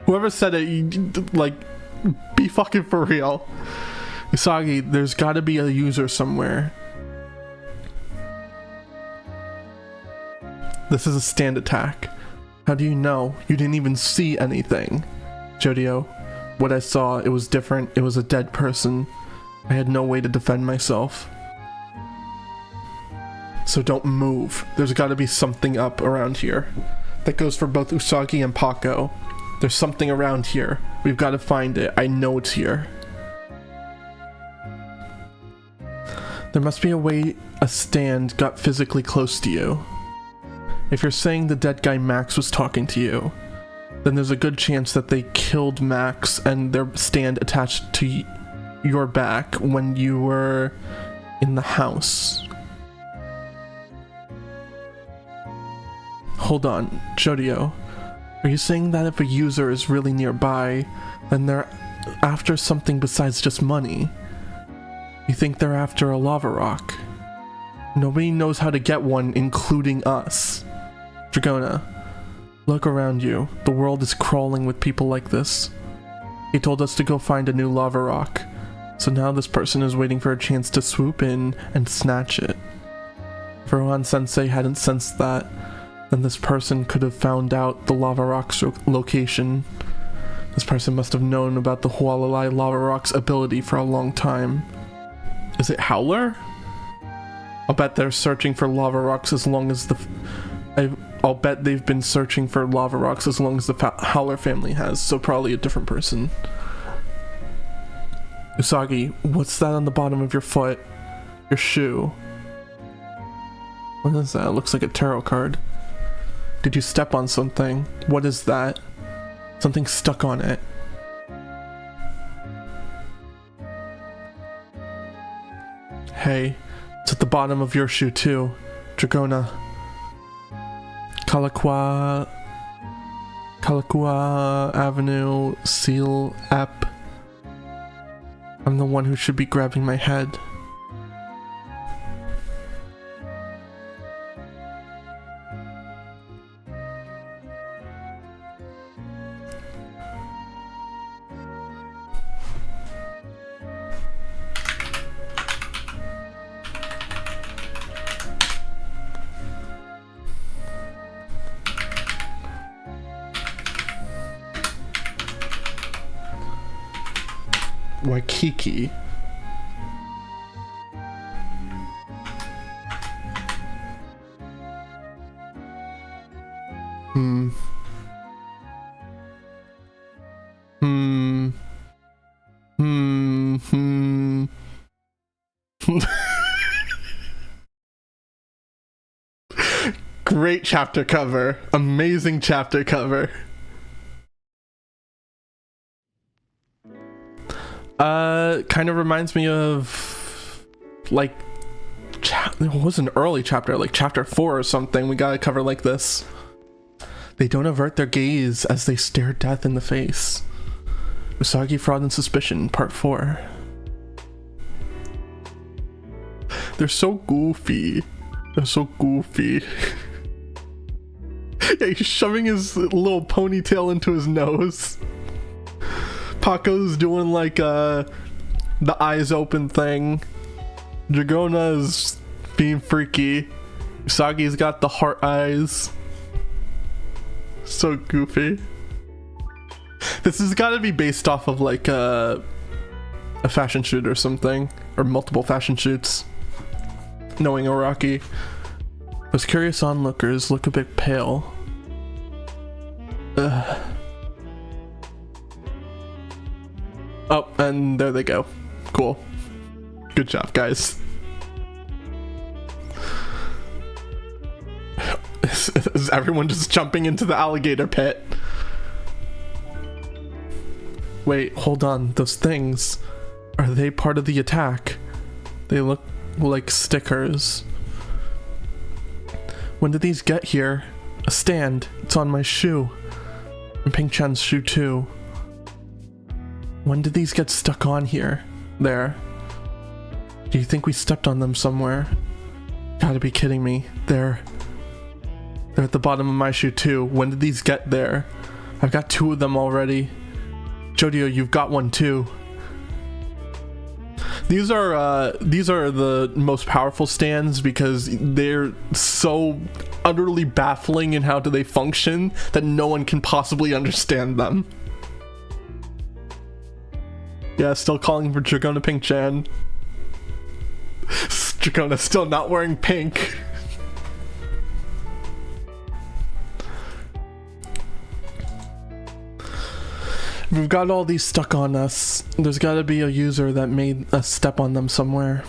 Speaker 1: Whoever said it, like, be fucking for real. Usagi, there's gotta be a user somewhere. This is a stand attack. How do you know? You didn't even see anything. Jodio, what I saw, it was different. It was a dead person. I had no way to defend myself. So don't move. There's gotta be something up around here. That goes for both Usagi and Paco. There's something around here. We've got to find it. I know it's here. There must be a way a stand got physically close to you. If you're saying the dead guy Max was talking to you, then there's a good chance that they killed Max and their stand attached to your back when you were in the house. Hold on, Jodio. Are you saying that if a user is really nearby, then they're after something besides just money? You think they're after a lava rock? Nobody knows how to get one, including us. Dragona, look around you. The world is crawling with people like this. He told us to go find a new lava rock. So now this person is waiting for a chance to swoop in and snatch it. If Rohan-sensei hadn't sensed that, then this person could have found out the lava rock's location. This person must have known about the Hualalai lava rock's ability for a long time. Is it Howler? I'll bet they're searching for lava rocks as long as I'll bet they've been searching for lava rocks as long as the Howler family has, so probably a different person. Usagi, what's that on the bottom of your foot? Your shoe? What is that? It looks like a tarot card. Did you step on something? What is that? Something stuck on it. Hey, it's at the bottom of your shoe too. Dragona. Kalakua Avenue, Seal App. I'm the one who should be grabbing my head. Waikiki. Great chapter cover. Amazing chapter cover. Kind of reminds me of, like, it was an early chapter, like chapter 4 or something. We gotta cover like this. They don't avert their gaze as they stare death in the face. Usagi, Fraud and Suspicion, Part 4. They're so goofy. They're so goofy. Yeah, he's shoving his little ponytail into his nose. Paco's doing like the eyes open thing. Dragona's being freaky. Usagi's got the heart eyes. So goofy. This has got to be based off of like a fashion shoot or something, or multiple fashion shoots. Knowing Araki. Those curious onlookers look a bit pale. Ugh. Oh, and there they go. Cool. Good job, guys. Is everyone just jumping into the alligator pit? Wait, hold on. Those things, are they part of the attack? They look like stickers. When did these get here? A stand. It's on my shoe. And Pink-chan's shoe too. When did these get stuck on here? There. Do you think we stepped on them somewhere? Gotta be kidding me. They're at the bottom of my shoe too. When did these get there? I've got 2 of them already. Jodio, you've got one too. These are the most powerful stands because they're so utterly baffling in how do they function that no one can possibly understand them. Yeah, still calling for Dragona Pink-chan. Dragona still not wearing pink. We've got all these stuck on us. There's gotta be a user that made us step on them somewhere.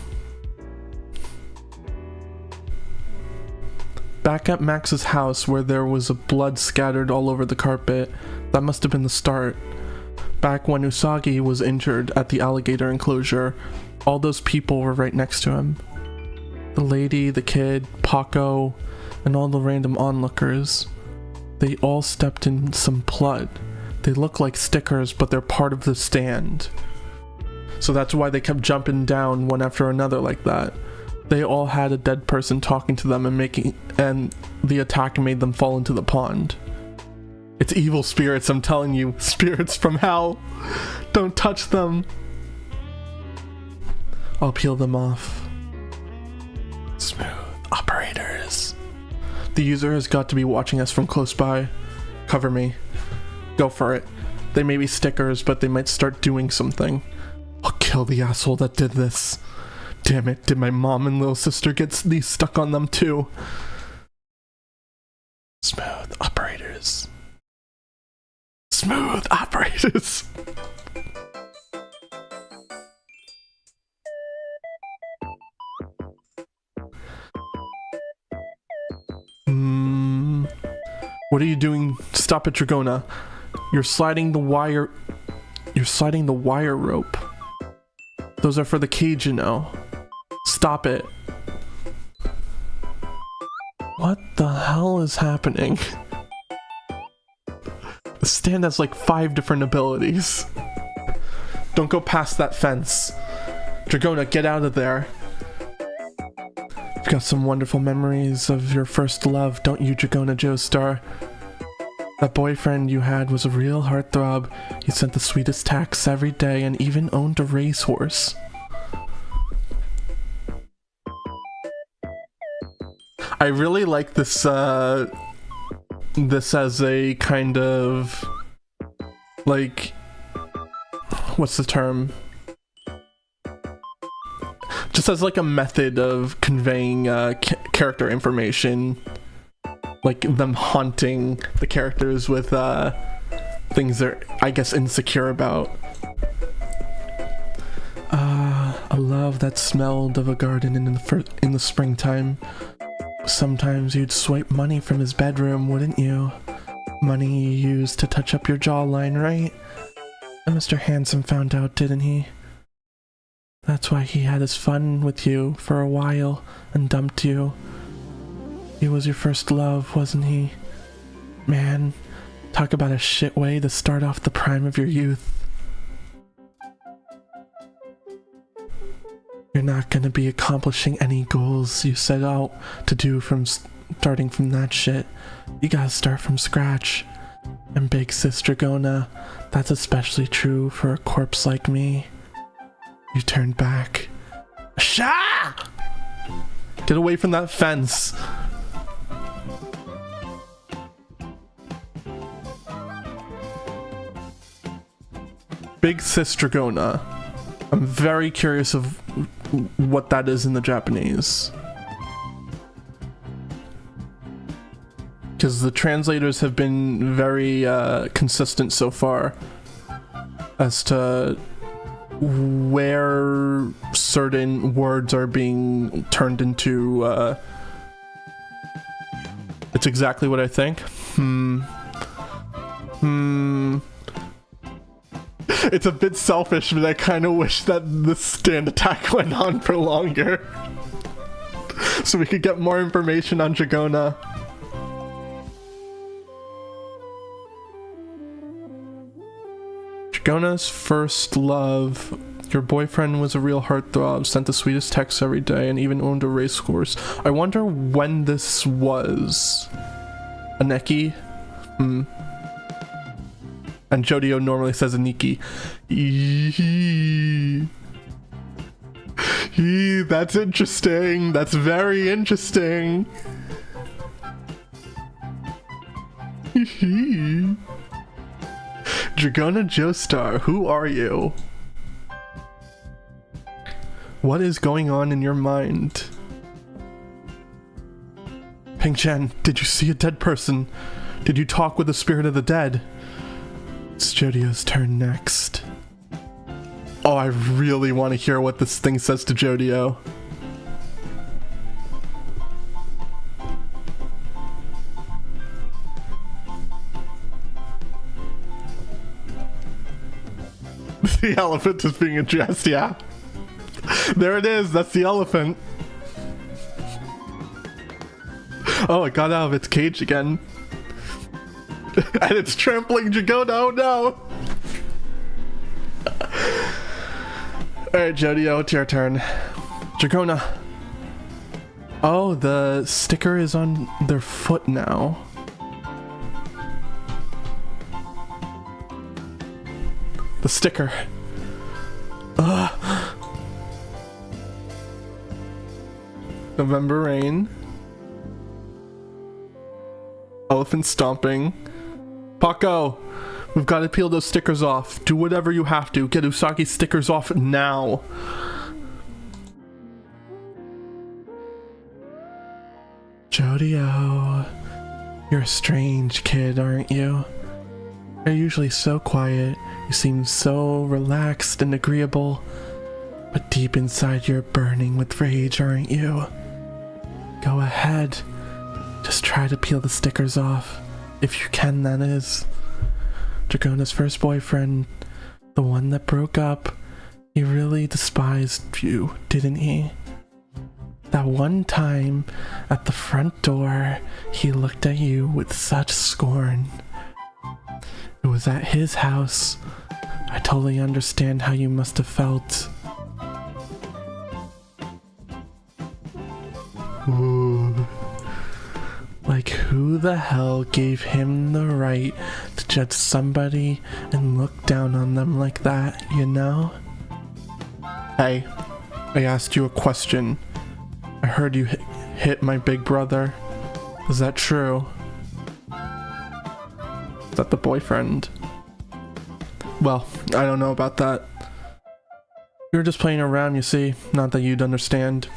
Speaker 1: Back at Max's house where there was blood scattered all over the carpet, that must have been the start. Back when Usagi was injured at the alligator enclosure, all those people were right next to him. The lady, the kid, Paco, and all the random onlookers. They all stepped in some blood. They look like stickers, but they're part of the stand. So that's why they kept jumping down one after another like that. They all had a dead person talking to them and the attack made them fall into the pond. It's evil spirits, I'm telling you. Spirits from hell. Don't touch them. I'll peel them off. Smooth operators. The user has got to be watching us from close by. Cover me. Go for it. They may be stickers, but they might start doing something. I'll kill the asshole that did this. Damn it, did my mom and little sister get these stuck on them too? Smooth operators. Smooth operators. What are you doing? Stop it, Dragona. You're sliding the wire rope. Those are for the cage, you know. Stop it. What the hell is happening? The stand has like 5 different abilities. Don't go past that fence. Dragona, get out of there. You've got some wonderful memories of your first love, don't you, Dragona Joestar? That boyfriend you had was a real heartthrob. He sent the sweetest texts every day and even owned a racehorse. I really like this, this as a kind of, like, what's the term? Just as like a method of conveying character information. Like them haunting the characters with things they're, I guess, insecure about. A love that smelled of a garden in the springtime. Sometimes you'd swipe money from his bedroom, wouldn't you? Money you used to touch up your jawline, right? And Mr. Handsome found out, didn't he? That's why he had his fun with you for a while and dumped you. He was your first love, wasn't he? Man, talk about a shit way to start off the prime of your youth. You're not gonna be accomplishing any goals you set out to do from starting from that shit. You gotta start from scratch. And big sis Dragona, that's especially true for a corpse like me. You turned back. Sha! Get away from that fence. Big Sis Dragona. I'm very curious of what that is in the Japanese. Because the translators have been very consistent so far as to where certain words are being turned into. It's exactly what I think. It's a bit selfish, but I kind of wish that the stand attack went on for longer. So we could get more information on Dragona. Dragona's first love. Your boyfriend was a real heartthrob, sent the sweetest texts every day, and even owned a race course. I wonder when this was. Aneki? And Jodio normally says Aniki. That's interesting. That's very interesting. Dragona Joestar, who are you? What is going on in your mind? Peng Chen, did you see a dead person? Did you talk with the spirit of the dead? It's Jodio's turn next. Oh, I really want to hear what this thing says to Jodio. The elephant is being addressed, yeah. There it is, that's the elephant. Oh, it got out of its cage again. And it's trampling Dragona, oh no! Alright, Jodio, it's your turn. Dragona. Oh, the sticker is on their foot now. The sticker. Ugh. November rain. Elephant stomping. Paco, we've got to peel those stickers off. Do whatever you have to. Get Usagi's stickers off now. Jodio, you're a strange kid, aren't you? You're usually so quiet. You seem so relaxed and agreeable. But deep inside you're burning with rage, aren't you? Go ahead. Just try to peel the stickers off. If you can, that is. Dragona's first boyfriend, the one that broke up, he really despised you, didn't he? That one time at the front door, he looked at you with such scorn. It was at his house. I totally understand how you must have felt. Ooh. Like, who the hell gave him the right to judge somebody and look down on them like that, you know? Hey, I asked you a question. I heard you hit my big brother. Is that true? Is that the boyfriend? Well, I don't know about that. We were just playing around, you see. Not that you'd understand.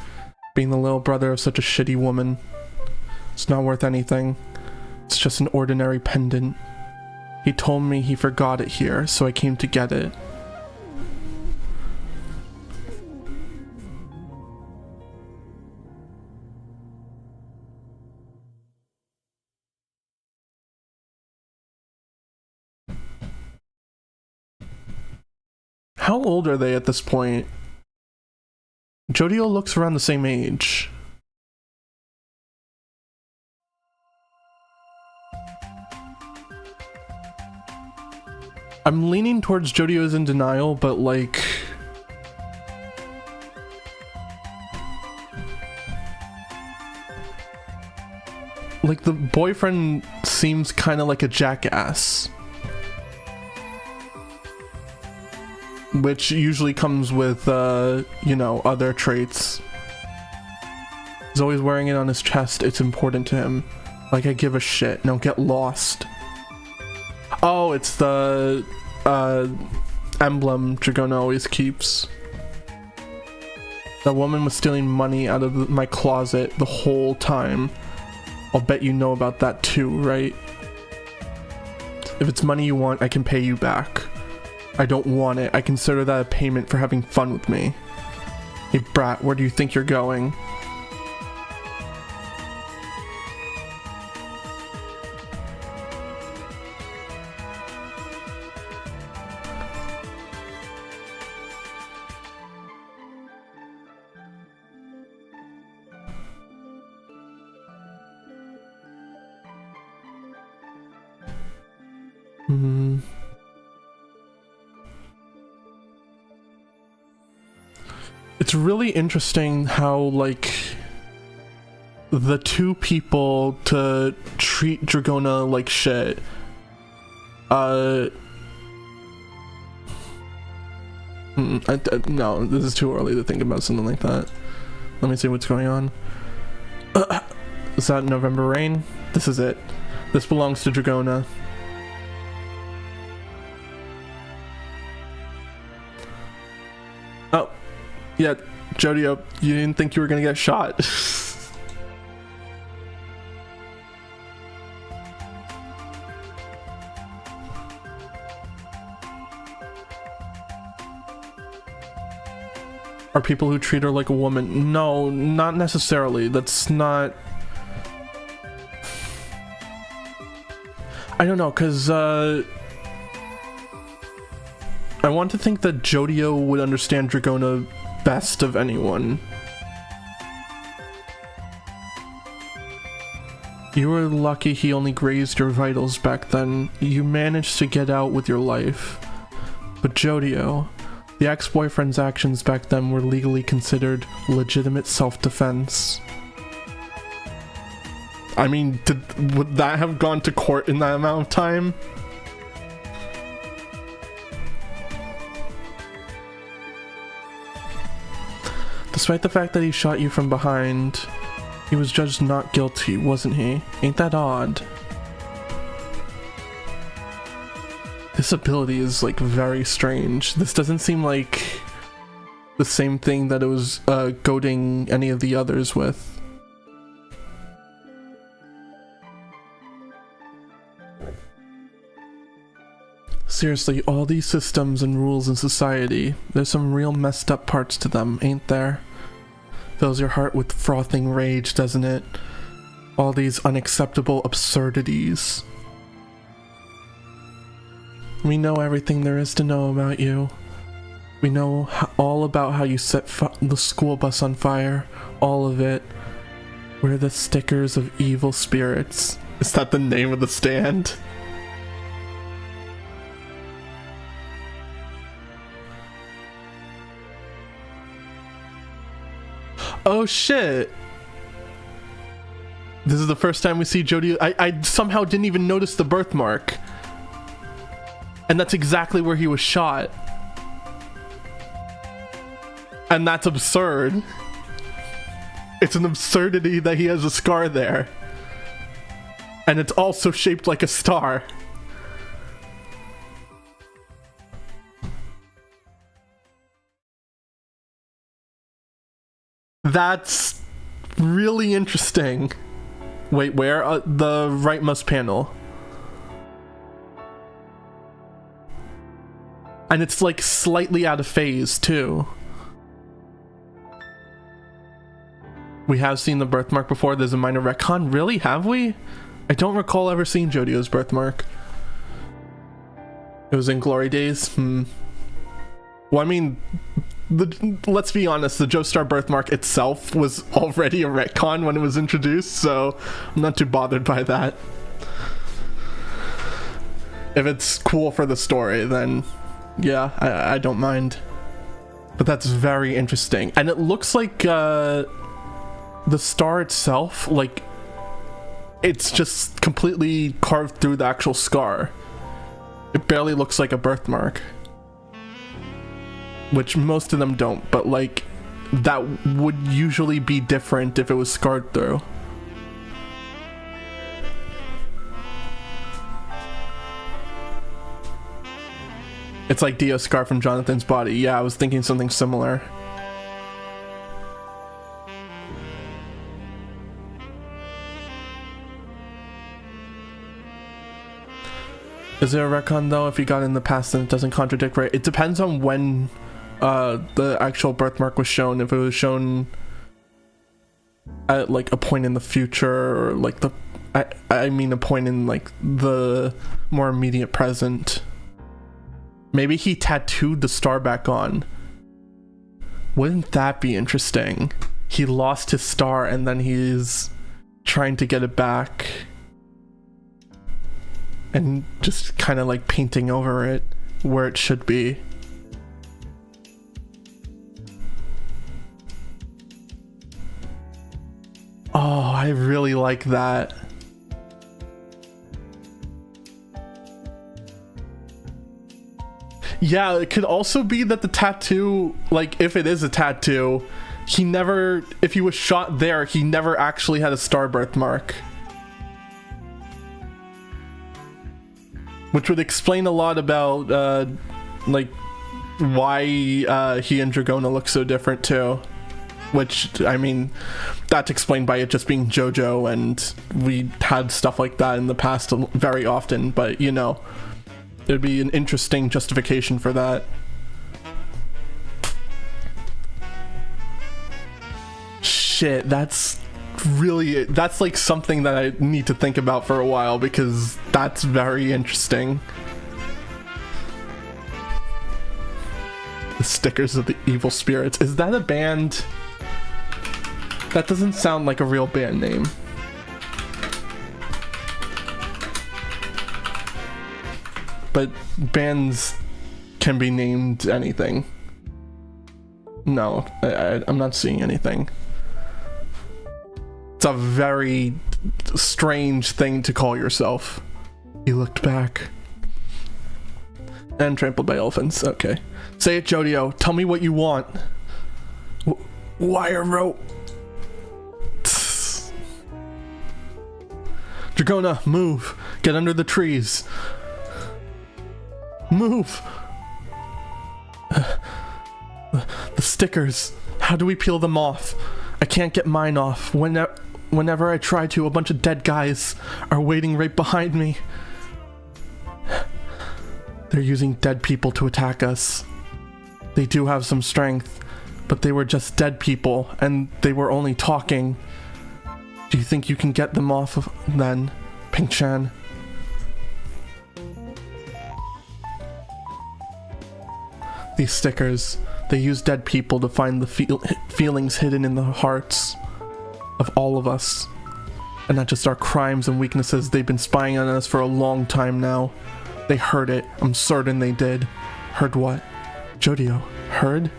Speaker 1: Being the little brother of such a shitty woman. It's not worth anything. It's just an ordinary pendant. He told me he forgot it here, so I came to get it. How old are they at this point? Jodio looks around the same age. I'm leaning towards Jodio is in denial, but like... Like, the boyfriend seems kind of like a jackass. Which usually comes with, you know, other traits. He's always wearing it on his chest. It's important to him. Like, I give a shit. Now get lost. Oh, it's the, emblem Dragona always keeps. That woman was stealing money out of my closet the whole time. I'll bet you know about that too, right? If it's money you want, I can pay you back. I don't want it. I consider that a payment for having fun with me. Hey brat, where do you think you're going? It's really interesting how, like, the two people to treat Dragona like shit, no, this is too early to think about something like that. Let me see what's going on. Is that November Rain? This is it. This belongs to Dragona. Oh, yeah, Jodio, you didn't think you were gonna get shot. Are people who treat her like a woman? No, not necessarily. That's not... I don't know, because, I want to think that Jodio would understand Dragona best of anyone. You were lucky he only grazed your vitals back then. You managed to get out with your life. But Jodio, the ex-boyfriend's actions back then were legally considered legitimate self-defense. I mean, would that have gone to court in that amount of time? Despite the fact that he shot you from behind, he was judged not guilty, wasn't he? Ain't that odd? This ability is, like, very strange. This doesn't seem like the same thing that it was goading any of the others with. Seriously, all these systems and rules in society, there's some real messed up parts to them, ain't there? Fills your heart with frothing rage, doesn't it? All these unacceptable absurdities. We know everything there is to know about you. We know all about how you set the school bus on fire. All of it. We're the stickers of evil spirits. Is that the name of the stand? Oh shit! This is the first time we see Jody. I somehow didn't even notice the birthmark. And that's exactly where he was shot. And that's absurd. It's an absurdity that he has a scar there. And it's also shaped like a star. That's really interesting. Wait, where? The rightmost panel. And it's like slightly out of phase too. We have seen the birthmark before. There's a minor retcon. Really? Have we? I don't recall ever seeing Jodio's birthmark. It was in Glory Days? Well, I mean, let's be honest, the Joestar birthmark itself was already a retcon when it was introduced, so I'm not too bothered by that. If it's cool for the story, then yeah, I don't mind. But that's very interesting. And it looks like the star itself, like, it's just completely carved through the actual scar. It barely looks like a birthmark. Which most of them don't, but like, that would usually be different if it was scarred through. It's like Dio's scar from Jonathan's body. Yeah, I was thinking something similar. Is there a retcon though if you got in the past and it doesn't contradict, right? It depends on when the actual birthmark was shown. If it was shown at like a point in the future, or like I mean a point in like the more immediate present. Maybe he tattooed the star back on. Wouldn't that be interesting? He lost his star and then he's trying to get it back. And just kind of like painting over it where it should be. Oh, I really like that. Yeah, it could also be that the tattoo, like if it is a tattoo, if he was shot there, he never actually had a star birthmark. Which would explain a lot about, like, why he and Dragona look so different too. Which, I mean, that's explained by it just being JoJo, and we had stuff like that in the past very often, but, you know, there'd be an interesting justification for that. Shit, that's like something that I need to think about for a while, because that's very interesting. The Stickers of the Evil Spirits. Is that a band? That doesn't sound like a real band name. But bands can be named anything. No, I'm not seeing anything. It's a very strange thing to call yourself. He looked back. And trampled by elephants. Okay. Say it, Jodio. Tell me what you want. Wire rope. Dragona, move. Get under the trees. Move. The stickers. How do we peel them off? I can't get mine off. Whenever I try to, a bunch of dead guys are waiting right behind me. They're using dead people to attack us. They do have some strength, but they were just dead people, and they were only talking. Do you think you can get them off then, Pink-chan? These stickers, they use dead people to find the feelings hidden in the hearts of all of us. And not just our crimes and weaknesses. They've been spying on us for a long time now. They heard it. I'm certain they did. Heard what? Jodio, heard?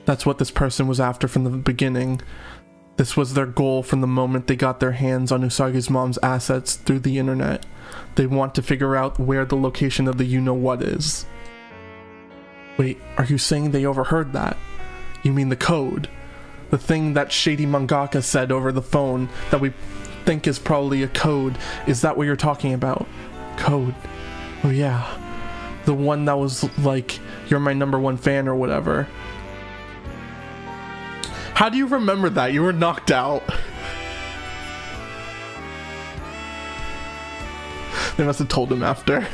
Speaker 1: That's what this person was after from the beginning. This was their goal from the moment they got their hands on Usagi's mom's assets through the internet. They want to figure out where the location of the you-know-what is. Wait, are you saying they overheard that? You mean the code? The thing that shady mangaka said over the phone that we think is probably a code. Is that what you're talking about? Code. Oh yeah. The one that was like, you're my #1 fan or whatever. How do you remember that? You were knocked out. They must have told him after.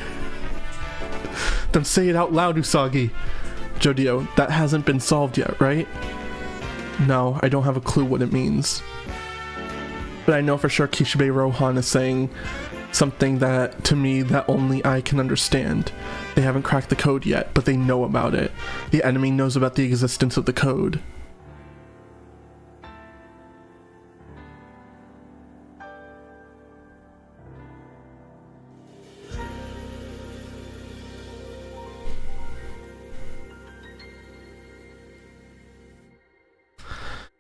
Speaker 1: Don't say it out loud, Usagi. Jodio, that hasn't been solved yet, right? No, I don't have a clue what it means. But I know for sure Kishibe Rohan is saying something that, to me, that only I can understand. They haven't cracked the code yet, but they know about it. The enemy knows about the existence of the code.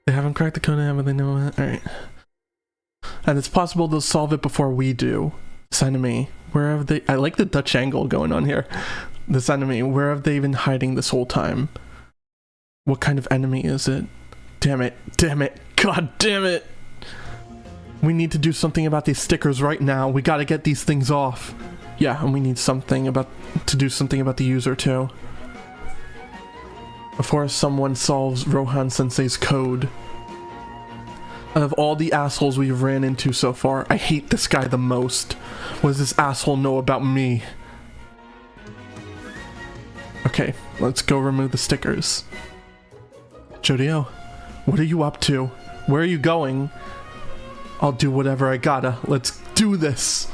Speaker 1: They haven't cracked the code, but they know it. Alright. And it's possible they'll solve it before we do. This enemy, where have they... I like the Dutch angle going on here. This enemy, where have they been hiding this whole time? What kind of enemy is it? Damn it. Damn it. God damn it. We need to do something about these stickers right now. We gotta get these things off. Yeah, and we need to do something about the user too. Before someone solves Rohan Sensei's code. Out of all the assholes we've ran into so far, I hate this guy the most. What does this asshole know about me? Okay, let's go remove the stickers. Jodio, what are you up to? Where are you going? I'll do whatever I gotta. Let's do this!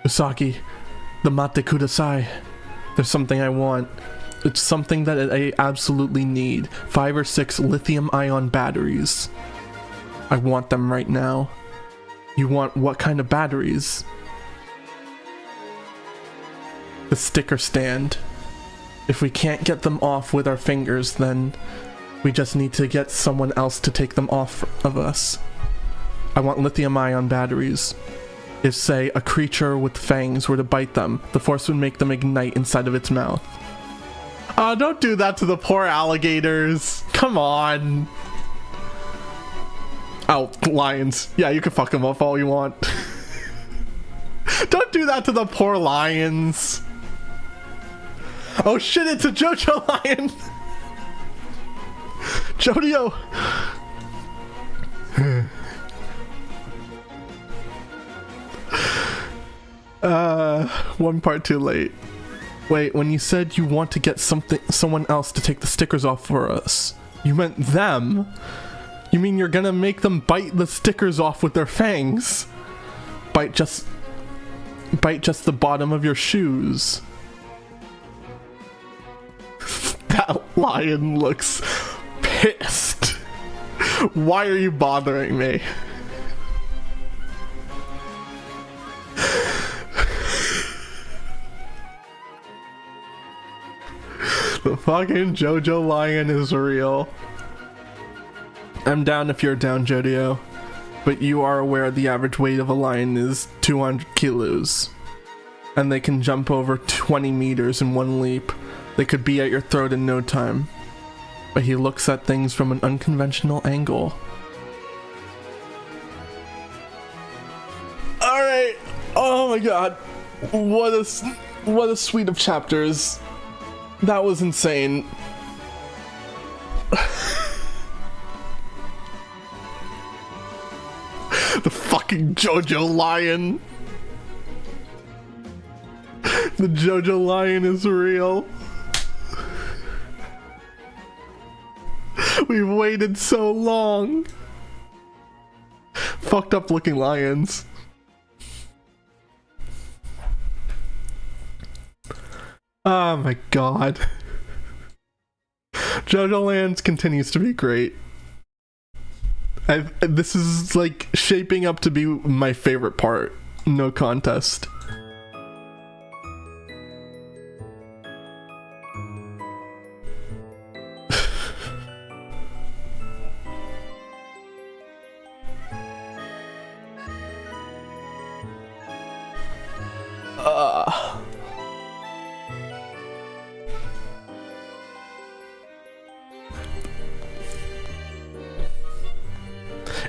Speaker 1: Usagi, the Mate Kudasai. There's something I want. It's something that I absolutely need. 5 or 6 lithium-ion batteries. I want them right now. You want what kind of batteries? The sticker stand. If we can't get them off with our fingers, then we just need to get someone else to take them off of us. I want lithium-ion batteries. If, say, a creature with fangs were to bite them, the force would make them ignite inside of its mouth. Oh, don't do that to the poor alligators. Come on. Oh, lions. Yeah, you can fuck them up all you want. Don't do that to the poor lions. Oh shit, it's a JoJo lion. Jodio. One part too late. Wait, when you said you want to get someone else to take the stickers off for us, you meant them? You mean you're gonna make them bite the stickers off with their fangs? Bite just the bottom of your shoes. That lion looks pissed. Why are you bothering me? The fucking JoJo lion is real. I'm down if you're down, Jodio. But you are aware the average weight of a lion is 200 kilos. And they can jump over 20 meters in one leap. They could be at your throat in no time. But he looks at things from an unconventional angle. Alright. Oh my god. What a suite of chapters. That was insane. The fucking JoJo lion. The JoJo lion is real. We've waited so long. Fucked up looking lions. Oh my god. JOJOLands continues to be great. This is like shaping up to be my favorite part. No contest.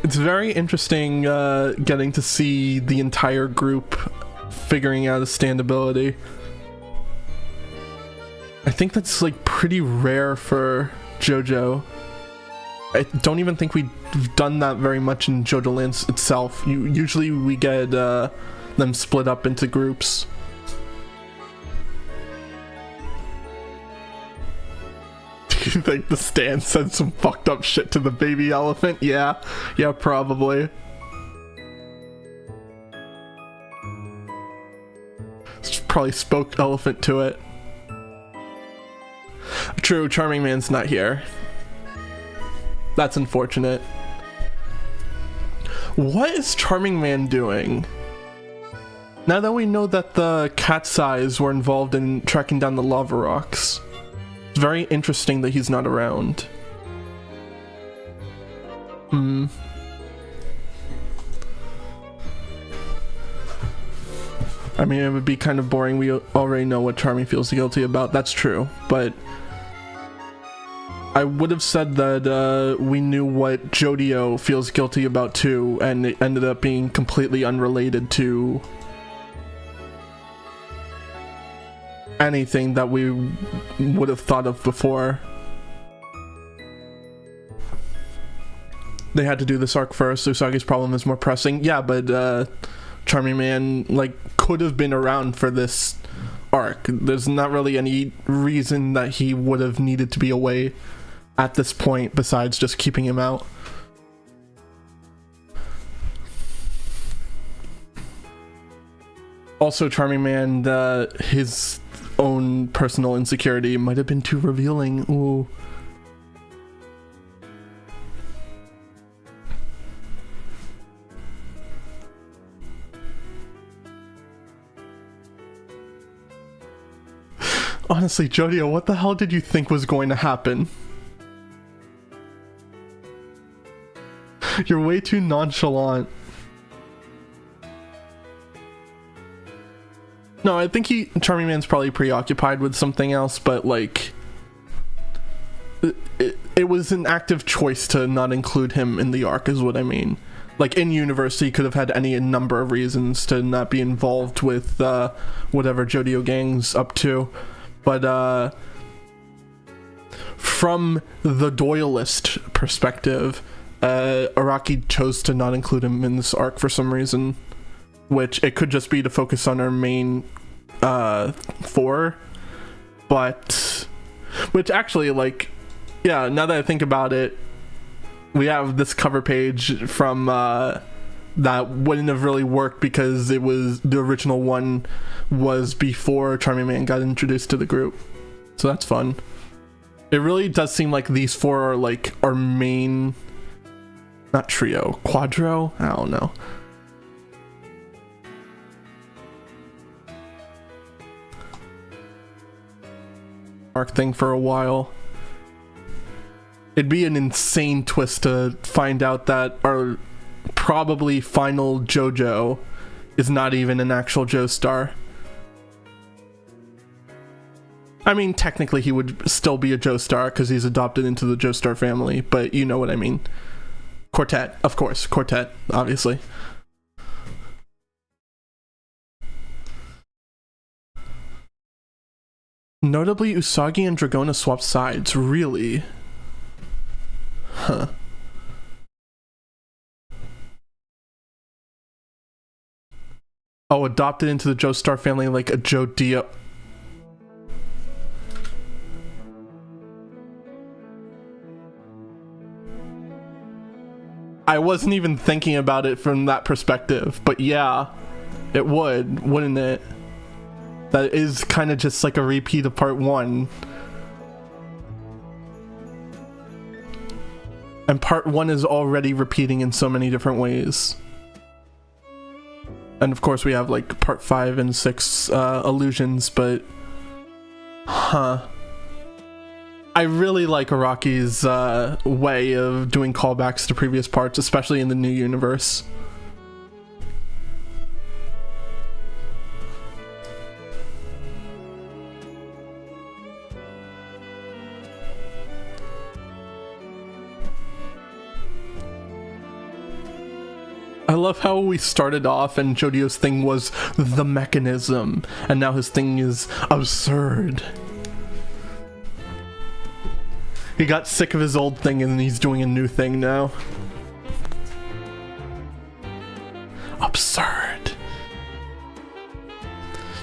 Speaker 1: It's very interesting getting to see the entire group figuring out a standability. I think that's like pretty rare for JoJo. I don't even think we've done that very much in JOJOLands itself. Usually we get them split up into groups. Do you think the stand said some fucked up shit to the baby elephant? Yeah, probably. Probably spoke elephant to it. True, Charming Man's not here. That's unfortunate. What is Charming Man doing? Now that we know that the cat's eyes were involved in tracking down the lava rocks. It's very interesting that he's not around. I mean, it would be kind of boring. We already know what Charmy feels guilty about. That's true, but I would have said that we knew what Jodio feels guilty about too, and it ended up being completely unrelated to anything that we would have thought of before. They had to do this arc first. Usagi's problem is more pressing. Yeah, but Charming Man like could have been around for this arc. There's not really any reason that he would have needed to be away at this point besides just keeping him out. Also, Charming Man, his own personal insecurity might have been too revealing. Ooh. Honestly, Jodio, what the hell did you think was going to happen? You're way too nonchalant. No, I think Charming Man's probably preoccupied with something else, but like it was an active choice to not include him in the arc is what I mean. Like in universe, he could have had any number of reasons to not be involved with whatever Jodio gang's up to. But from the Doyleist perspective, Araki chose to not include him in this arc for some reason, which it could just be to focus on our main four, but which actually, like, yeah, now that I think about it, we have this cover page from that wouldn't have really worked because it was the original one was before Charming Man got introduced to the group, so that's fun. It really does seem like these four are like our main, not trio, quadro, I don't know. Arc thing for a while. It'd be an insane twist to find out that our probably final JoJo is not even an actual Joestar. I mean, technically he would still be a Joestar because he's adopted into the Joestar family, but you know what I mean. Quartet, of course. Quartet, obviously. Notably, Usagi and Dragona swapped sides. Really? Huh. Oh, adopted into the Joestar family like a Jodio. I wasn't even thinking about it from that perspective, but yeah, it would, wouldn't it? That is kind of just like a repeat of part one. And part one is already repeating in so many different ways. And of course we have like part 5 and 6 allusions, but huh. I really like Araki's way of doing callbacks to previous parts, especially in the new universe. I love how we started off and Jodio's thing was the mechanism, and now his thing is absurd. He got sick of his old thing and he's doing a new thing now. Absurd.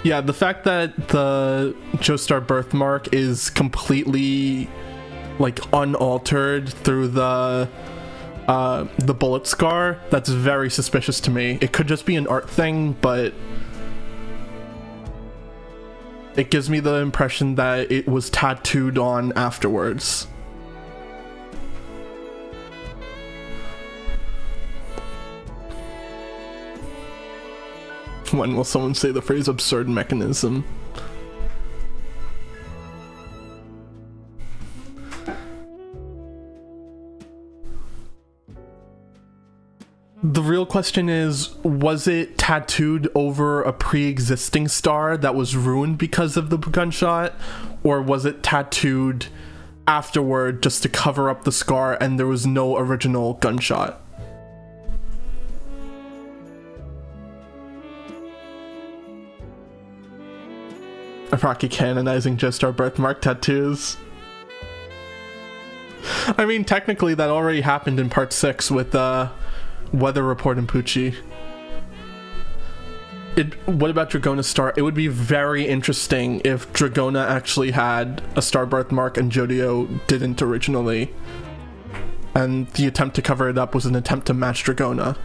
Speaker 1: Yeah, the fact that the Joestar birthmark is completely like unaltered through the bullet scar, that's very suspicious to me. It could just be an art thing, but it gives me the impression that it was tattooed on afterwards. When will someone say the phrase absurd mechanism? the real question is, was it tattooed over a pre-existing star that was ruined because of the gunshot, or was it tattooed afterward just to cover up the scar and there was no original gunshot? Rocky canonizing Joestar birthmark tattoos. I mean, technically that already happened in part 6 with Weather Report and Poochie. What about Dragona's star? It would be very interesting if Dragona actually had a star birthmark and Jodio didn't originally. And the attempt to cover it up was an attempt to match Dragona.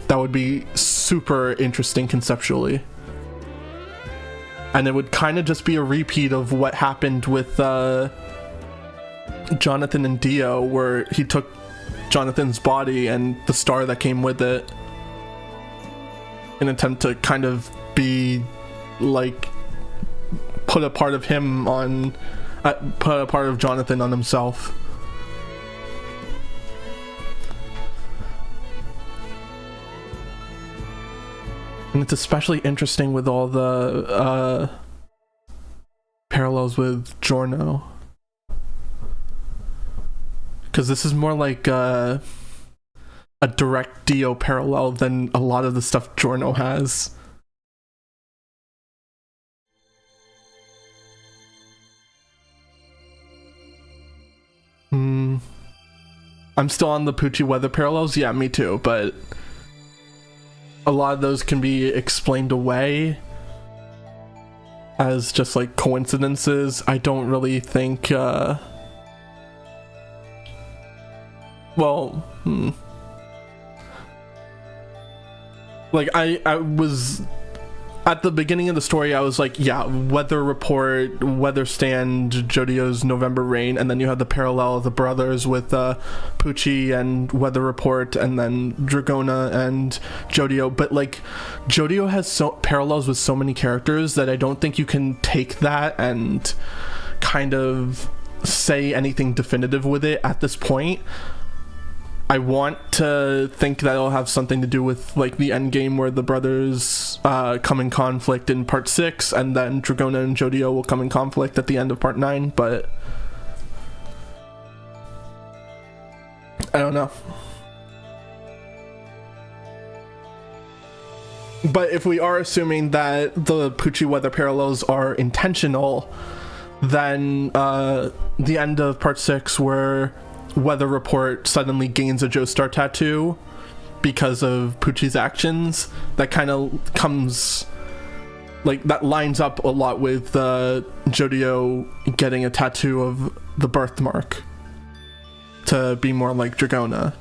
Speaker 1: That would be super interesting conceptually. And it would kind of just be a repeat of what happened with Jonathan and Dio, where he took Jonathan's body and the star that came with it in an attempt to kind of be like put a part of him on put a part of Jonathan on himself. And it's especially interesting with all the parallels with Giorno, because this is more like a direct Dio parallel than a lot of the stuff Giorno has. I'm still on the Poochie weather parallels. Yeah, me too, but a lot of those can be explained away as just like coincidences. I don't really think like I was at the beginning of the story, I was like, yeah, Weather Report, Weather Stand, Jodio's November Rain, and then you have the parallel of the brothers with Poochie and Weather Report, and then Dragona and Jodio. But like, Jodio has parallels with so many characters that I don't think you can take that and kind of say anything definitive with it at this point. I want to think that it'll have something to do with like the end game where the brothers come in conflict in part 6, and then Dragona and Jodio will come in conflict at the end of part 9, but I don't know. But if we are assuming that the Poochie weather parallels are intentional, then the end of part 6 where Weather Report suddenly gains a Joestar tattoo because of Poochie's actions, that kind of comes like that lines up a lot with Jodio getting a tattoo of the birthmark to be more like Dragona.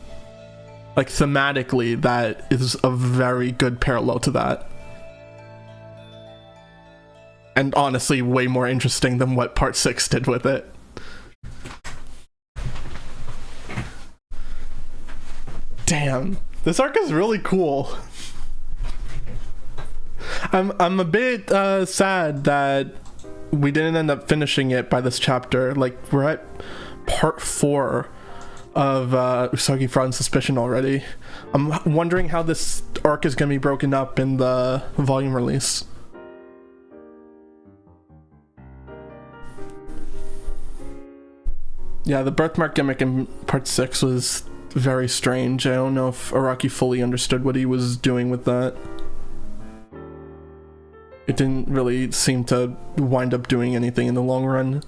Speaker 1: Like thematically, that is a very good parallel to that, and honestly way more interesting than what part 6 did with it. Damn, this arc is really cool. I'm a bit sad that we didn't end up finishing it by this chapter. Like, we're at part 4 of Usagi Fraud and Suspicion already. I'm wondering how this arc is going to be broken up in the volume release. Yeah, the birthmark gimmick in part 6 was very strange. I don't know if Araki fully understood what he was doing with that. It didn't really seem to wind up doing anything in the long run.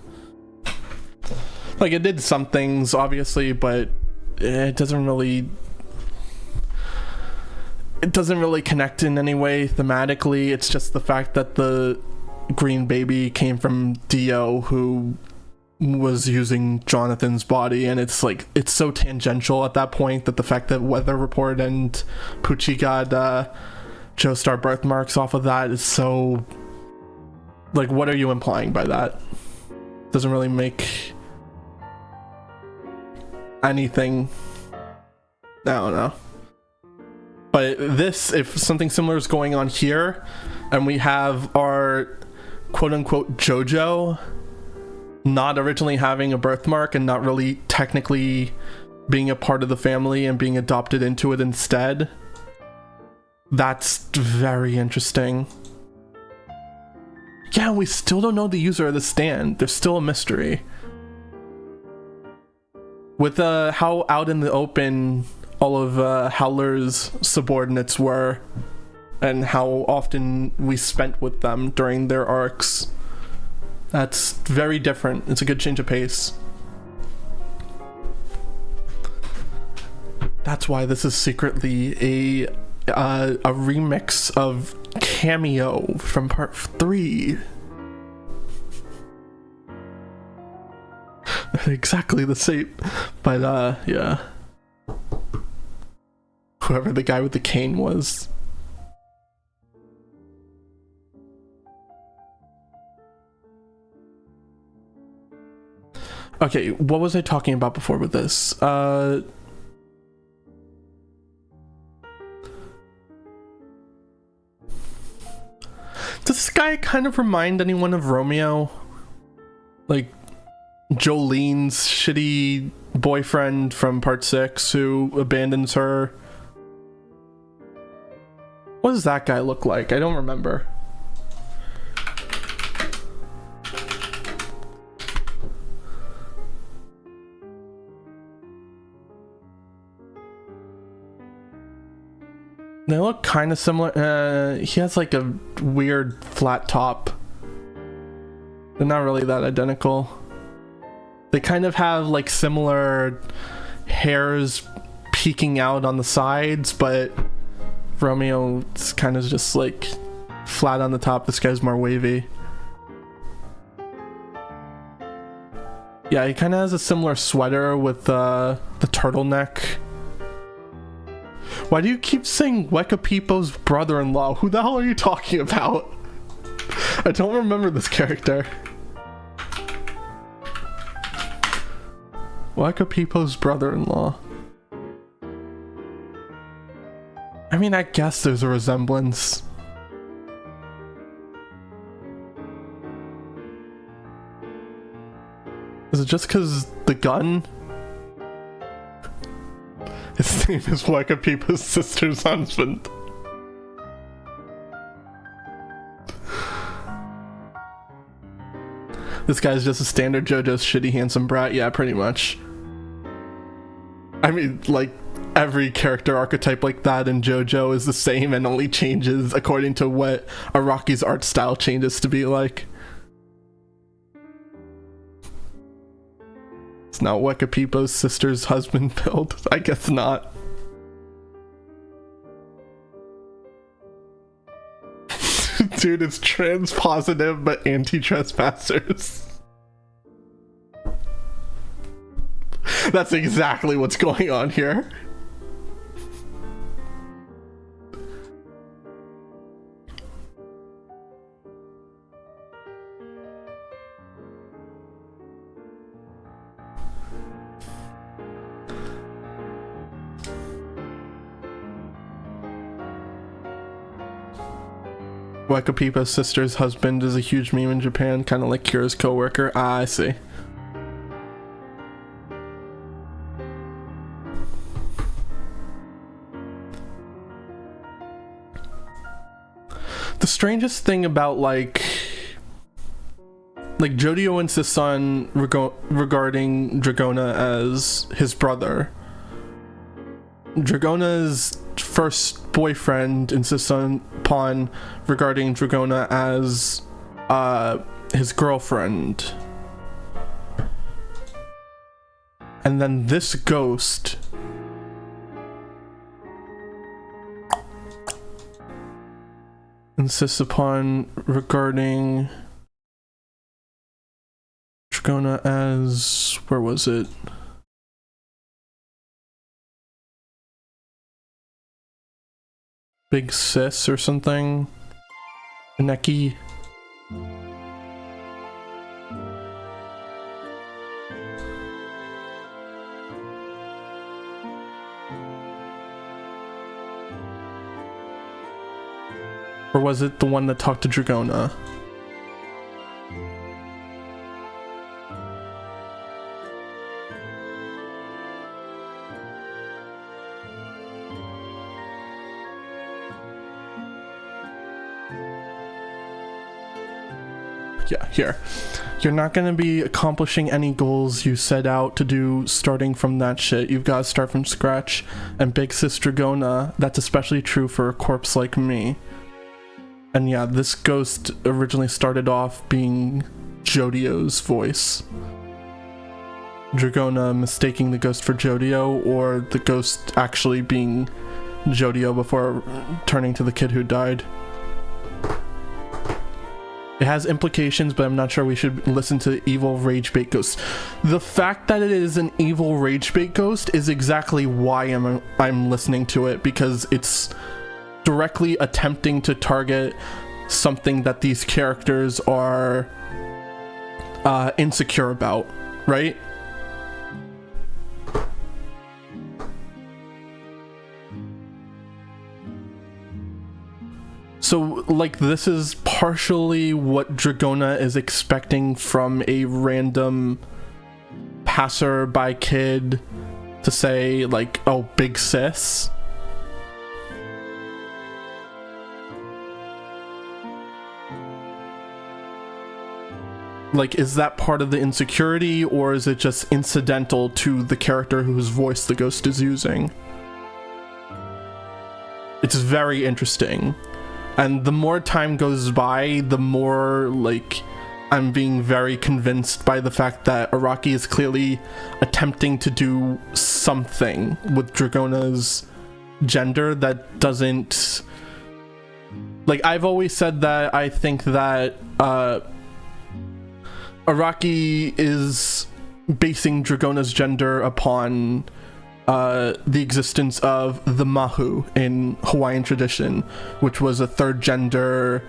Speaker 1: Like, it did some things, obviously, but it doesn't really connect in any way thematically. It's just the fact that the green baby came from Dio, who was using Jonathan's body, and it's like, it's so tangential at that point that the fact that Weather Report and Poochie got Joestar birthmarks off of that is so, like, what are you implying by that? Doesn't really make anything. I don't know. But this, if something similar is going on here, and we have our quote-unquote JoJo not originally having a birthmark and not really technically being a part of the family and being adopted into it instead. That's very interesting. Yeah, we still don't know the user of the stand. There's still a mystery. With how out in the open all of Howler's subordinates were, and how often we spent with them during their arcs. That's very different. It's a good change of pace. That's why this is secretly a remix of Cameo from part 3. Exactly the same, but yeah. Whoever the guy with the cane was. Okay, what was I talking about before with this? Does this guy kind of remind anyone of Romeo? Like Jolene's shitty boyfriend from part 6 who abandons her. What does that guy look like? I don't remember. They look kind of similar. He has like a weird flat top. They're not really that identical. They kind of have like similar hairs peeking out on the sides, but Romeo's kind of just like flat on the top. This guy's more wavy. Yeah, he kind of has a similar sweater with the turtleneck. Why do you keep saying Wekapipo's brother-in-law? Who the hell are you talking about? I don't remember this character. Wekapipo's brother-in-law. I mean, I guess there's a resemblance. Is it just because the gun? His name is Wekapipo's sister's husband. This guy's just a standard JoJo's shitty handsome brat. Yeah, pretty much. I mean, like, every character archetype like that in JoJo is the same and only changes according to what Araki's art style changes to be like. It's not Wekapipo's sister's husband build. I guess not. Dude, it's trans positive but anti-trespassers. That's exactly what's going on here. Wekapipo's sister's husband is a huge meme in Japan, kind of like Kira's coworker. Ah, I see. The strangest thing about like Jodio insists on regarding Dragona as his brother. Dragona's first boyfriend insists upon regarding Dragona as his girlfriend. And then this ghost insists upon regarding Dragona as, where was it? Big sis or something? Neki? Or was it the one that talked to Dragona? Yeah, here. You're not gonna be accomplishing any goals you set out to do starting from that shit. You've gotta start from scratch. And Big Sis Dragona, that's especially true for a corpse like me. And yeah, this ghost originally started off being Jodio's voice. Dragona mistaking the ghost for Jodio, or the ghost actually being Jodio before turning to the kid who died. It has implications, but I'm not sure we should listen to evil rage bait ghost. The fact that it is an evil rage bait ghost is exactly why I'm listening to it, because it's directly attempting to target something that these characters are insecure about, right? So, like, this is partially what Dragona is expecting from a random passerby kid to say, like, oh, Big Sis. Like, is that part of the insecurity, or is it just incidental to the character whose voice the ghost is using? It's very interesting. And the more time goes by, the more, like, I'm being very convinced by the fact that Araki is clearly attempting to do something with Dragona's gender that doesn't... Like, I've always said that I think that Araki is basing Dragona's gender upon the existence of the Mahu in Hawaiian tradition, which was a third gender,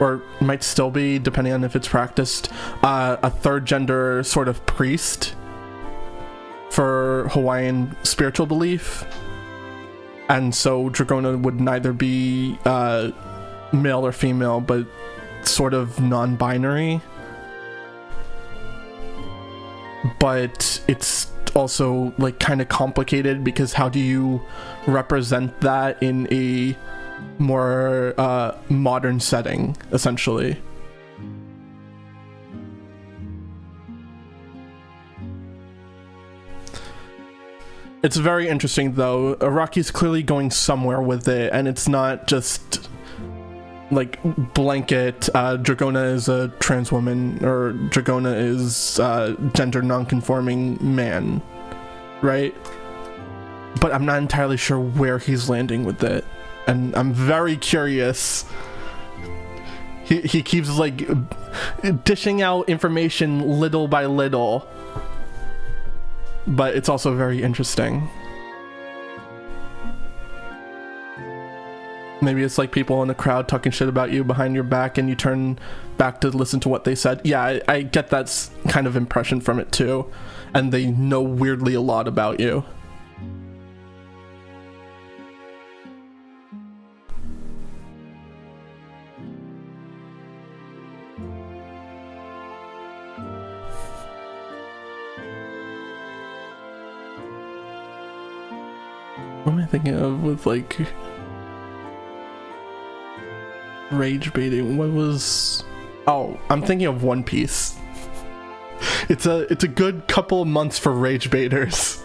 Speaker 1: or might still be, depending on if it's practiced, a third gender sort of priest for Hawaiian spiritual belief. And so Dragona would neither be male or female, but sort of non-binary. But it's also, like, kind of complicated, because how do you represent that in a more modern setting, essentially? It's very interesting, though. Araki's clearly going somewhere with it, and it's not just like blanket Dragona is a trans woman, or Dragona is gender non-conforming man, right? But I'm not entirely sure where he's landing with it, and I'm very curious. He keeps, like, dishing out information little by little, but it's also very interesting. Maybe it's like people in the crowd talking shit about you behind your back, and you turn back to listen to what they said. Yeah, I get that kind of impression from it too. And they know weirdly a lot about you. What am I thinking of with, like, rage baiting? What was... Oh, I'm thinking of One Piece. It's a good couple of months for rage baiters.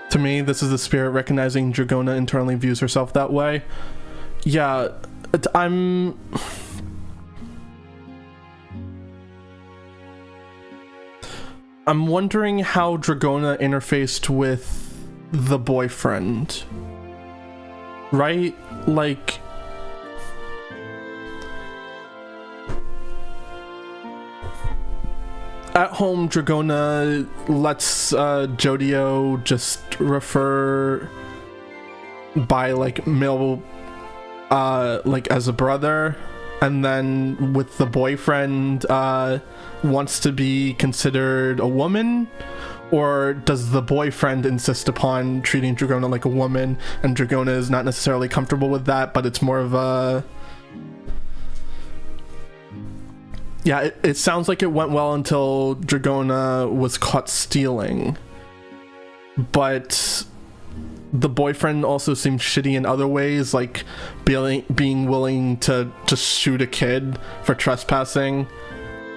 Speaker 1: To me, this is the spirit recognizing Dragona internally views herself that way. Yeah, I'm wondering how Dragona interfaced with the boyfriend, right? Like, at home, Dragona lets Jodio just refer by, like, male, like, as a brother, and then with the boyfriend, wants to be considered a woman? Or does the boyfriend insist upon treating Dragona like a woman, and Dragona is not necessarily comfortable with that, but it's more of a... Yeah, it sounds like it went well until Dragona was caught stealing. but the boyfriend also seemed shitty in other ways, like being willing to just shoot a kid for trespassing,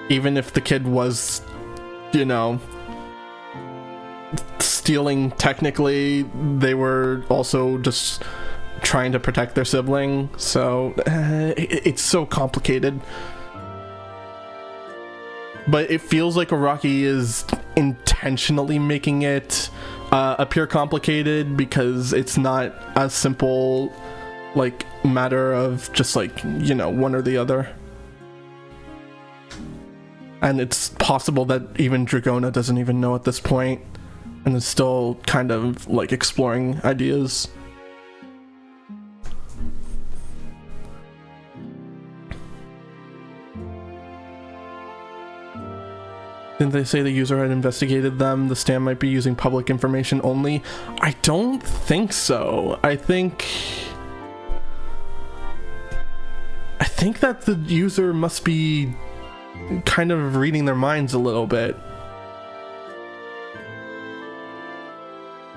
Speaker 1: even if the kid was, you know, stealing. Technically, they were also just trying to protect their sibling, so it's so complicated. But it feels like Araki is intentionally making it appear complicated, because it's not a simple, like, matter of just, like, you know, one or the other. And it's possible that even Dragona doesn't even know at this point, and is still kind of, like, exploring ideas. Didn't they say the user had investigated them? The stand might be using public information only. I don't think so. I think that the user must be kind of reading their minds a little bit.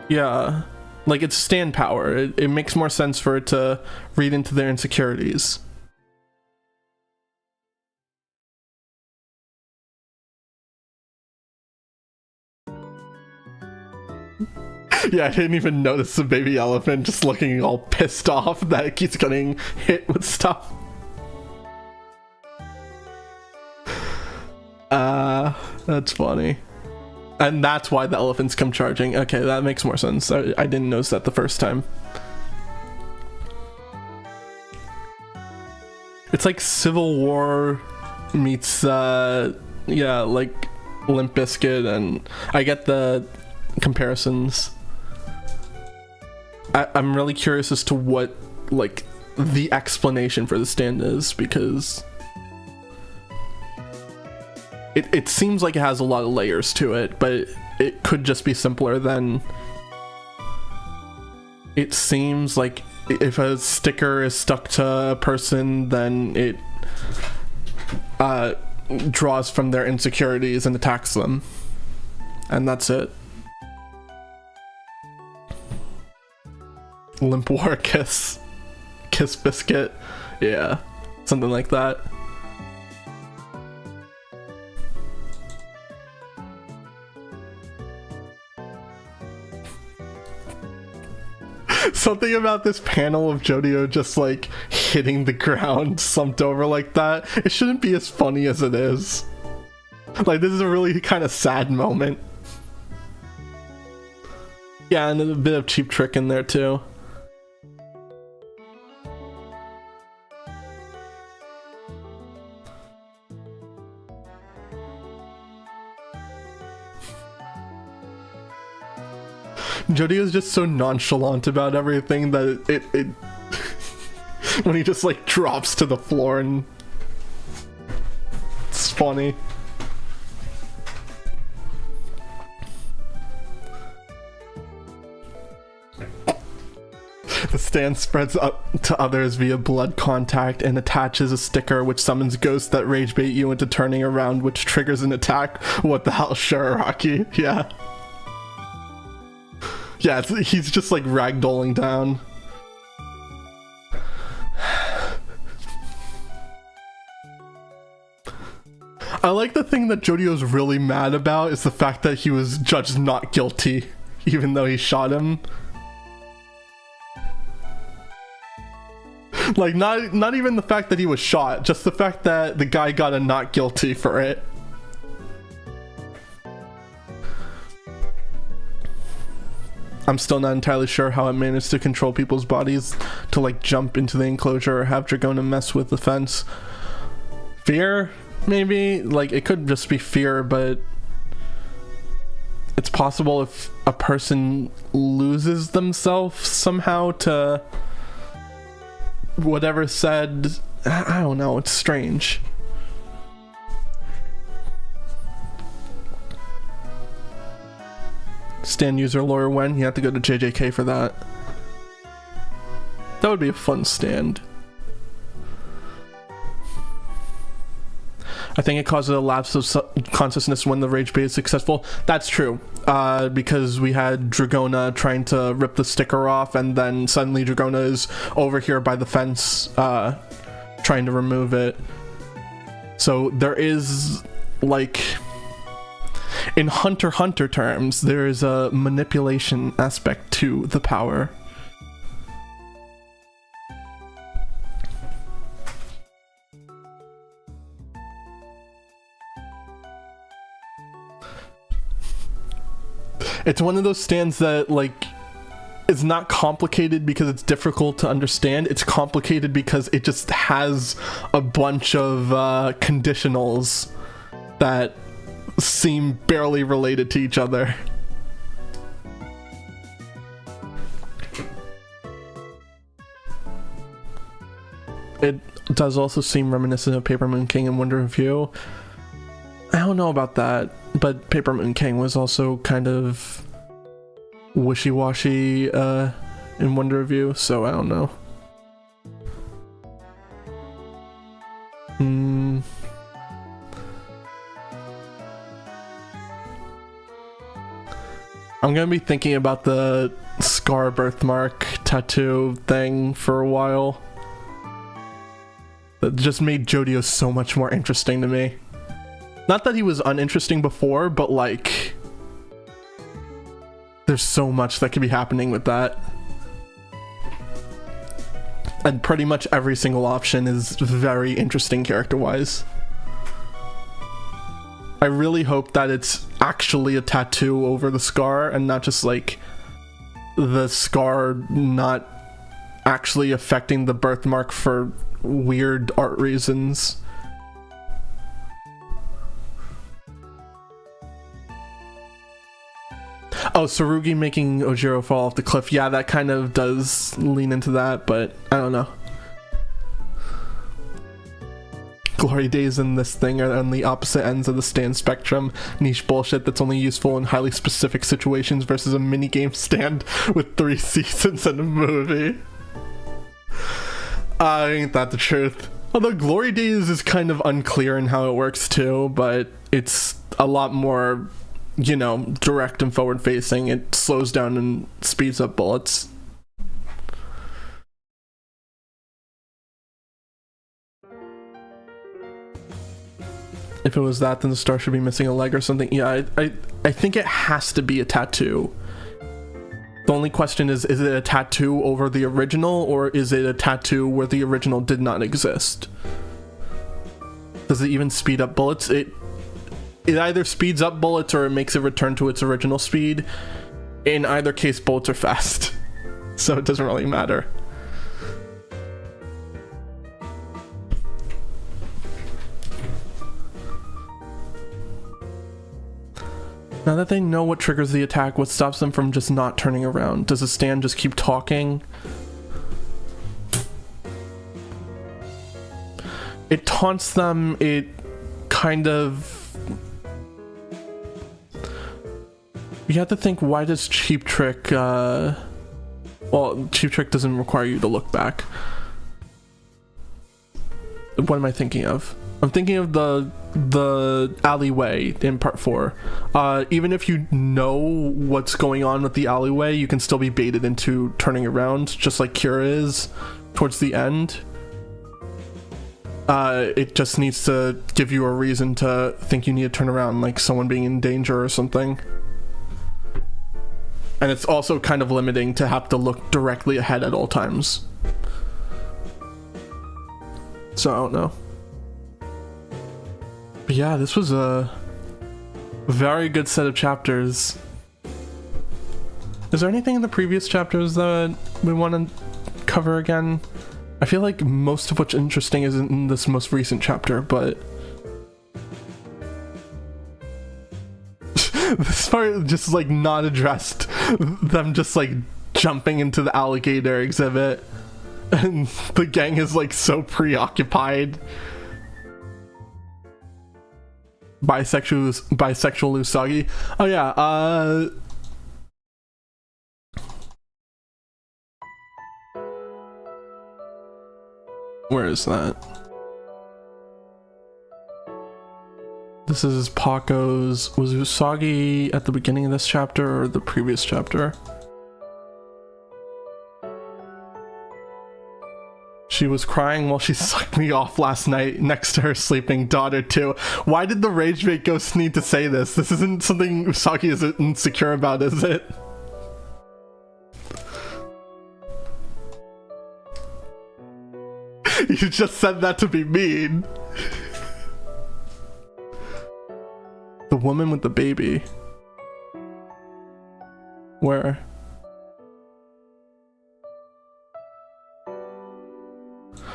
Speaker 1: Yeah, like, it's stand power. It makes more sense for it to read into their insecurities. Yeah, I didn't even notice the baby elephant just looking all pissed off that it keeps getting hit with stuff. That's funny. And that's why the elephants come charging. Okay, that makes more sense. I didn't notice that the first time. It's like Civil War meets, yeah, like Limp Bizkit, and I get the comparisons. I'm really curious as to what, like, the explanation for the stand is, because it seems like it has a lot of layers to it, but it could just be simpler than... It seems like if a sticker is stuck to a person, then it draws from their insecurities and attacks them. And that's it. Limp War Kiss Biscuit, yeah, something like that. Something about this panel of Jodio just like hitting the ground slumped over like that, it shouldn't be as funny as it is. Like, this is a really kind of sad moment. Yeah, and a bit of Cheap Trick in there too. Jody is just so nonchalant about everything that it when he just like drops to the floor, and it's funny. The stand spreads up to others via blood contact and attaches a sticker which summons ghosts that rage bait you into turning around, which triggers an attack. What the hell, sure, Rocky? Yeah. Yeah, he's just like ragdolling down. I like the thing that Jodio's really mad about is the fact that he was judged not guilty, even though he shot him. Like, not even the fact that he was shot, just the fact that the guy got a not guilty for it. I'm still not entirely sure how it managed to control people's bodies to like jump into the enclosure or have Dragona mess with the fence. Fear? Maybe? Like, it could just be fear, but it's possible if a person loses themselves somehow to whatever said. I don't know, it's strange. Stand user lawyer when? You have to go to JJK for that. That would be a fun stand. I think it causes a lapse of consciousness when the rage bait is successful. That's true. because we had Dragona trying to rip the sticker off, and then suddenly Dragona is over here by the fence trying to remove it. So there is, like, in Hunter x Hunter terms, there is a manipulation aspect to the power. It's one of those stands that, like, is not complicated because it's difficult to understand. It's complicated because it just has a bunch of conditionals that seem barely related to each other. It does also seem reminiscent of Paper Moon King and Wonder Review. I don't know about that, but Paper Moon King was also kind of wishy-washy in Wonder Review, so I don't know. I'm gonna be thinking about the Scar birthmark tattoo thing for a while. That just made Jodio so much more interesting to me. Not that he was uninteresting before, but like, there's so much that could be happening with that. And pretty much every single option is very interesting character-wise. I really hope that it's actually a tattoo over the scar and not just like the scar not actually affecting the birthmark for weird art reasons. Oh, Tsurugi making Ojiro fall off the cliff. Yeah, that kind of does lean into that, but I don't know. Glory days in this thing are on the opposite ends of the stand spectrum. Niche bullshit that's only useful in highly specific situations versus a minigame stand with 3 seasons and a movie. Ain't that the truth? Although Glory Days is kind of unclear in how it works too, but it's a lot more, you know, direct and forward facing. It slows down and speeds up bullets. If it was that, then the star should be missing a leg or something. Yeah, I think it has to be a tattoo. The only question is it a tattoo over the original, or is it a tattoo where the original did not exist? Does it even speed up bullets? It either speeds up bullets or it makes it return to its original speed. In either case, bullets are fast, so it doesn't really matter. Now that they know what triggers the attack, what stops them from just not turning around? Does the stand just keep talking? It taunts them, it kind of... You have to think, why does Cheap Trick, well, Cheap Trick doesn't require you to look back. What am I thinking of? I'm thinking of the alleyway in part 4. Even if you know what's going on with the alleyway, you can still be baited into turning around, just like Kira is towards the end. It just needs to give you a reason to think you need to turn around, like someone being in danger or something. And it's also kind of limiting to have to look directly ahead at all times. So I don't know. But yeah, this was a very good set of chapters. Is there anything in the previous chapters that we want to cover again? I feel like most of what's interesting is in this most recent chapter, but this part just like not addressed. Them just like jumping into the alligator exhibit, and the gang is like so preoccupied. Bisexual Usagi. Oh yeah, where is that? This is Paco's. Was Usagi at the beginning of this chapter or the previous chapter? She was crying while she sucked me off last night next to her sleeping daughter too. Why did the Rage Bait Ghost need to say this? This isn't something Usagi is insecure about, is it? You just said that to be mean. The woman with the baby. Where?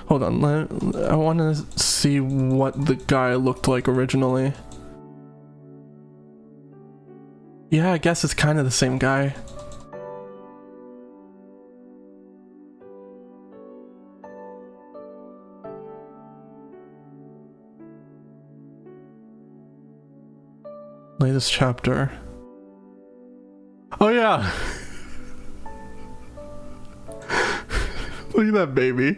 Speaker 1: Hold on, I want to see what the guy looked like originally. Yeah, I guess it's kind of the same guy. Latest chapter. Oh yeah! Look at that baby.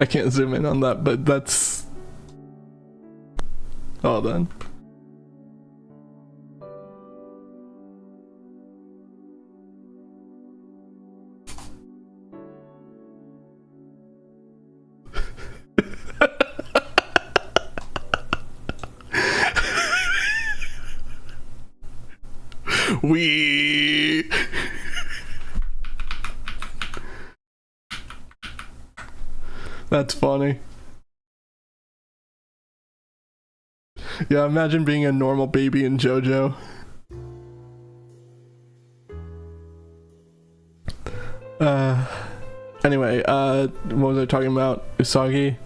Speaker 1: I can't zoom in on that, but that's... Hold on. We. That's funny. Yeah, imagine being a normal baby in JoJo. Anyway, what was I talking about? Usagi?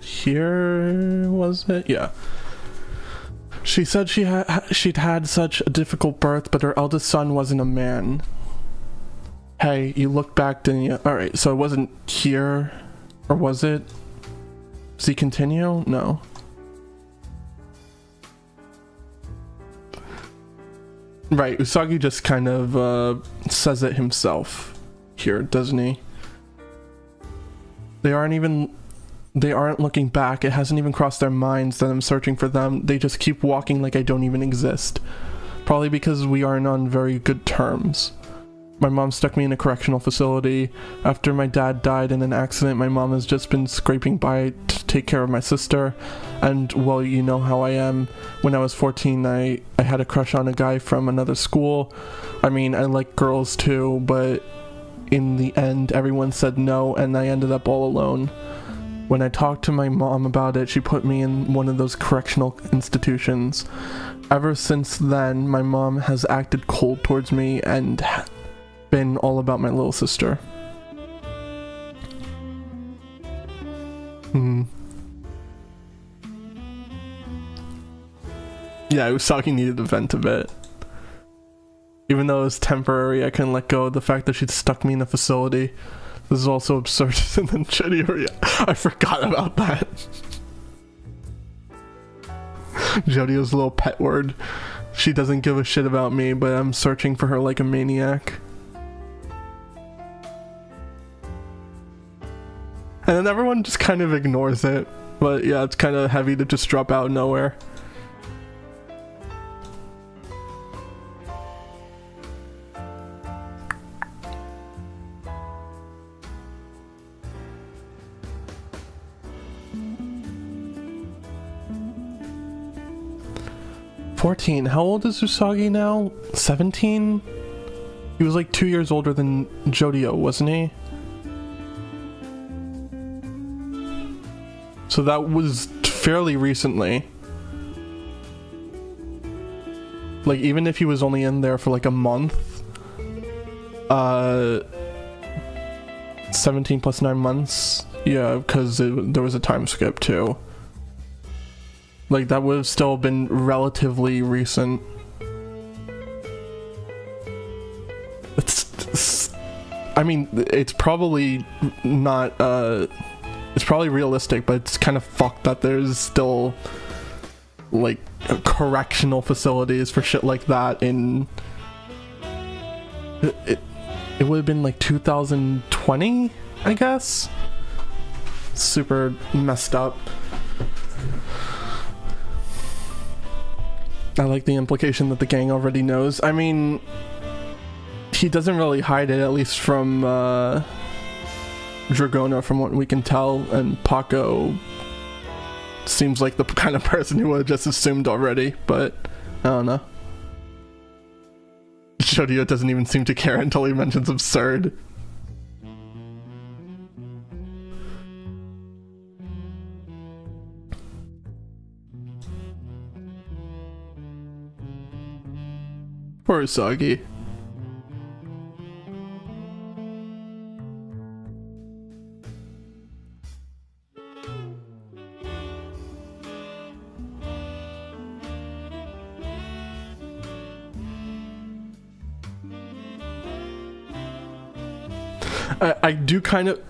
Speaker 1: Here was it? Yeah. She said she'd had such a difficult birth, but her eldest son wasn't a man. Hey, you looked back, didn't you? Alright, so it wasn't here, or was it? Does he continue? No. Right, Usagi just kind of says it himself here, doesn't he? They aren't looking back. It hasn't even crossed their minds that I'm searching for them. They just keep walking like I don't even exist. Probably because we aren't on very good terms. My mom stuck me in a correctional facility. After my dad died in an accident, my mom has just been scraping by to take care of my sister. And, well, you know how I am. When I was 14, I had a crush on a guy from another school. I mean, I like girls too, but in the end, everyone said no, and I ended up all alone. When I talked to my mom about it, she put me in one of those correctional institutions. Ever since then, my mom has acted cold towards me and been all about my little sister. Yeah, Usagi needed to vent a bit. Even though it was temporary, I couldn't let go of the fact that she'd stuck me in a facility. This is also absurd. And then Jody, I forgot about that. Jodio's little pet word. She doesn't give a shit about me, but I'm searching for her like a maniac. And then everyone just kind of ignores it. But yeah, it's kind of heavy to just drop out of nowhere. "14. How old is Usagi now? 17? He was like 2 years older than Jodio, wasn't he? So that was fairly recently. Like, even if he was only in there for like a month, 17 plus 9 months, yeah, because there was a time skip too. Like, that would have still been relatively recent. I mean, it's probably not, it's probably realistic, but it's kind of fucked that there's still, like, correctional facilities for shit like that in it would have been like 2020, I guess. Super messed up. I like the implication that the gang already knows. I mean, he doesn't really hide it, at least from Dragona, from what we can tell, and Paco seems like the kind of person who would have just assumed already, but I don't know. Jodio doesn't even seem to care until he mentions absurd. Poor Usagi. I do kind of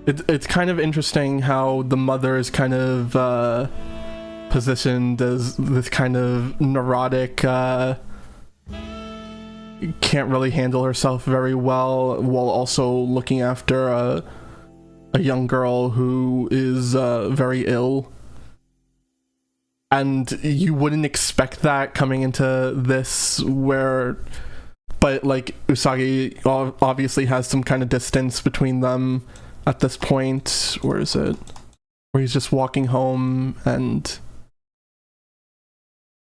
Speaker 1: It's kind of interesting how the mother is kind of positioned as this kind of neurotic, can't really handle herself very well, while also looking after a young girl who is very ill. And you wouldn't expect that coming into this, but like Usagi obviously has some kind of distance between them at this point. Where is it? Where he's just walking home and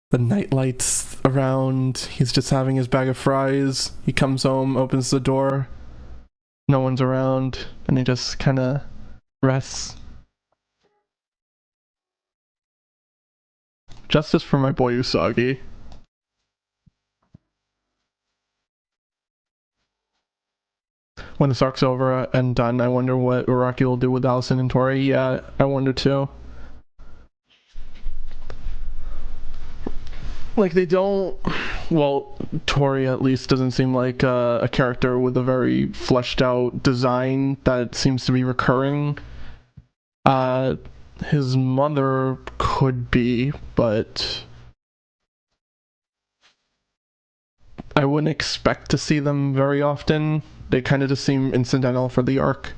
Speaker 1: the night lights around. He's just having his bag of fries. He comes home, opens the door. No one's around, and he just kind of rests. Justice for my boy Usagi. When this arc's over and done, I wonder what Uraki will do with Allison and Tori. Yeah, I wonder too. Like, they don't... Well, Tori at least doesn't seem like a character with a very fleshed out design that seems to be recurring. His mother could be, but I wouldn't expect to see them very often. They kind of just seem incidental for the arc.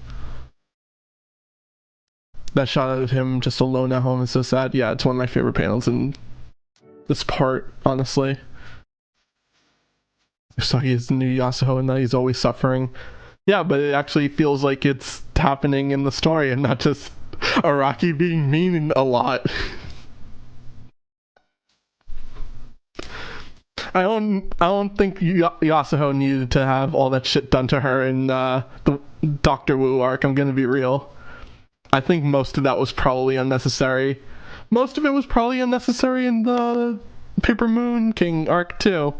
Speaker 1: That shot of him just alone at home is so sad. Yeah, it's one of my favorite panels in this part, honestly. Usagi is the new Yasuo and that he's always suffering. Yeah, but it actually feels like it's happening in the story and not just Araki being mean a lot. I don't think Yasuo needed to have all that shit done to her in the Doctor Wu arc. I'm gonna be real. I think most of that was probably unnecessary. Most of it was probably unnecessary in the Paper Moon King arc too.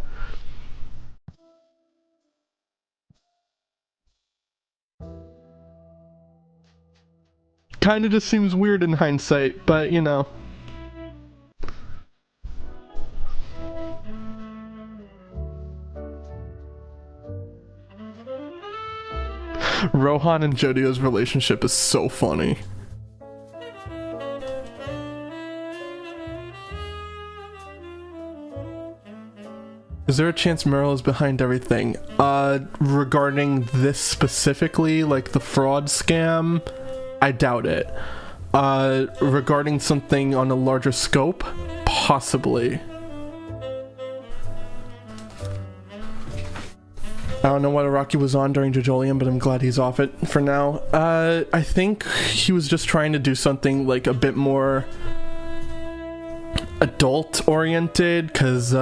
Speaker 1: Kinda just seems weird in hindsight, but you know. Rohan and Jodio's relationship is so funny. Is there a chance Meryl is behind everything? Regarding this specifically, like the fraud scam, I doubt it. Regarding something on a larger scope, possibly. I don't know what Araki was on during JOJOLands, but I'm glad he's off it for now. I think he was just trying to do something like a bit more adult-oriented, because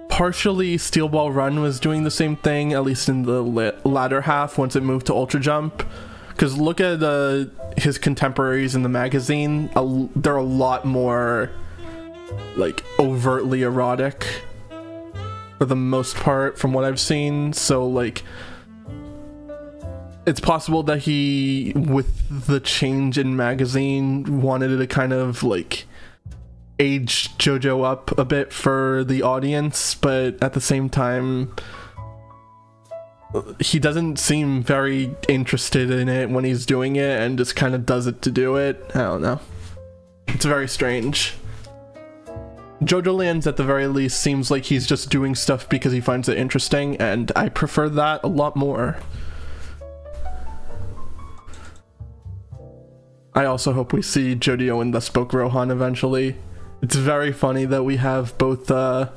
Speaker 1: partially Steel Ball Run was doing the same thing, at least in the latter half once it moved to Ultra Jump. Because look at his contemporaries in the magazine, they're a lot more like overtly erotic for the most part from what I've seen. So like it's possible that he, with the change in magazine, wanted to kind of like age JoJo up a bit for the audience, but at the same time he doesn't seem very interested in it when he's doing it and just kind of does it to do it. I don't know. It's very strange. JOJOLands at the very least seems like he's just doing stuff because he finds it interesting, and I prefer that a lot more. I also hope we see Jodio and the Spoke Rohan eventually. It's very funny that we have both a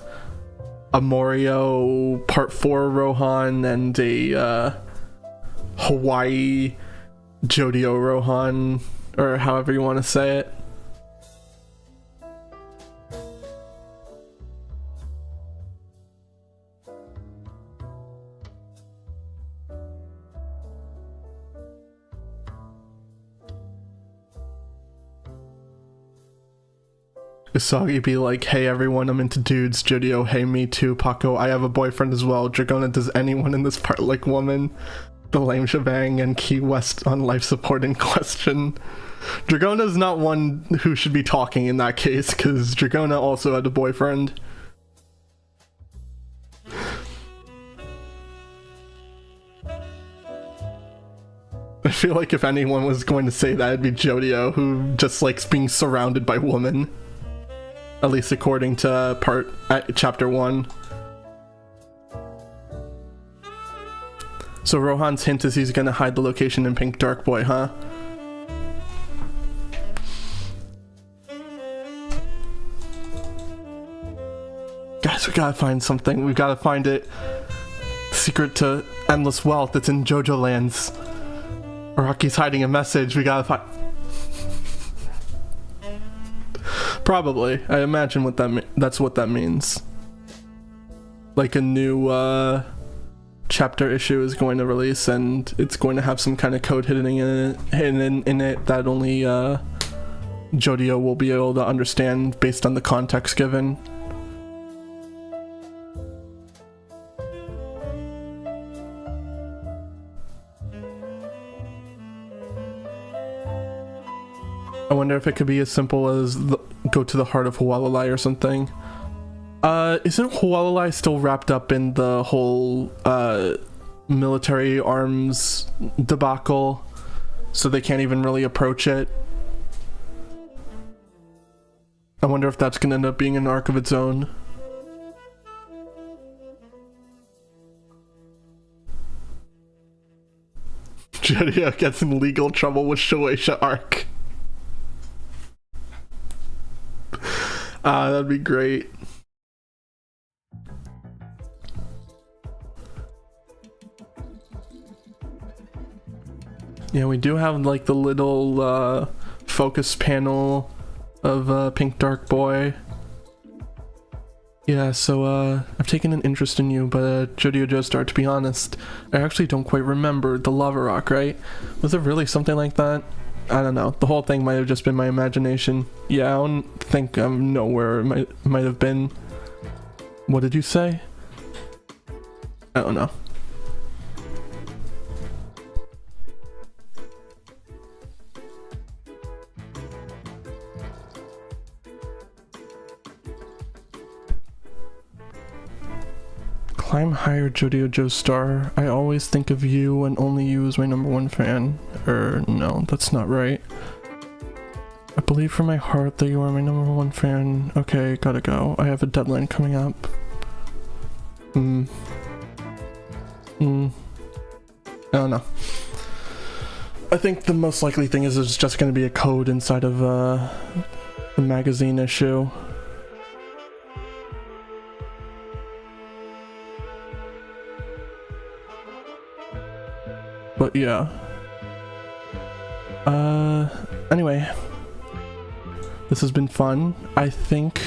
Speaker 1: Morio Part 4 Rohan and a Hawaii Jodio Rohan, or however you want to say it. Usagi be like, hey everyone, I'm into dudes. Jodio, hey me too. Paco, I have a boyfriend as well. Dragona, does anyone in this part like woman? The lame shebang and Key West on life support in question. Dragona's not one who should be talking in that case, because Dragona also had a boyfriend. I feel like if anyone was going to say that, it'd be Jodio, who just likes being surrounded by women. At least according to chapter 1. So Rohan's hint is he's gonna hide the location in Pink Dark Boy, huh? Guys, we gotta find something. We gotta find it. Secret to endless wealth. It's in JOJOLands. Araki's hiding a message. We gotta find. Probably. I imagine what that's what that means. Like a new chapter issue is going to release, and it's going to have some kind of code hidden in it that only Jodio will be able to understand based on the context given. I wonder if it could be as simple as go to the heart of Hualalai or something. Isn't Hualalai still wrapped up in the whole military arms debacle, so they can't even really approach it? I wonder if that's gonna end up being an arc of its own. Jodio gets in legal trouble with Shueisha arc. That'd be great. Yeah, we do have like the little focus panel of Pink Dark Boy. Yeah, so I've taken an interest in you, but Jodio Joestar, to be honest, I actually don't quite remember the lava rock, right? Was it really something like that? I don't know. The whole thing might have just been my imagination. Yeah, I don't think I know where it might have been. What did you say? I don't know. Climb higher, Jodio Joestar. I always think of you and only you as my #1 fan. No, that's not right. I believe from my heart that you are my #1 fan. Okay, gotta go. I have a deadline coming up. I don't know. I think the most likely thing is it's just gonna be a code inside of the magazine issue. But yeah. Anyway. This has been fun. I think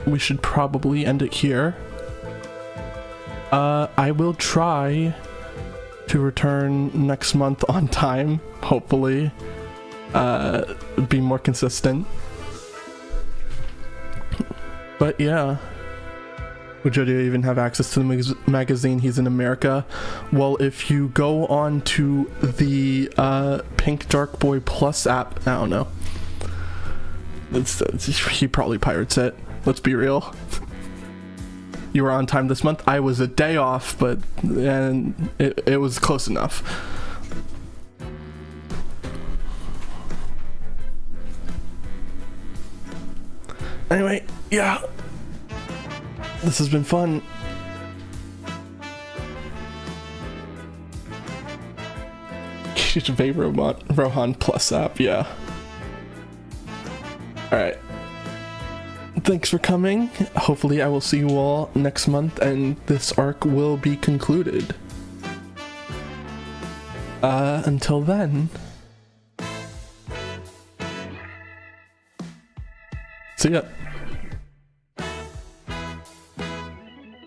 Speaker 1: we should probably end it here. I will try to return next month on time, hopefully. Be more consistent. But yeah. Would Jodio even have access to the magazine? He's in America. Well, if you go on to the Pink Dark Boy Plus app, I don't know. He probably pirates it. Let's be real. you were on time this month. I was a day off, but and it was close enough. Anyway, yeah, this has been fun. Rohan Plus app, yeah. Alright. Thanks for coming. Hopefully I will see you all next month and this arc will be concluded. Until then. See ya.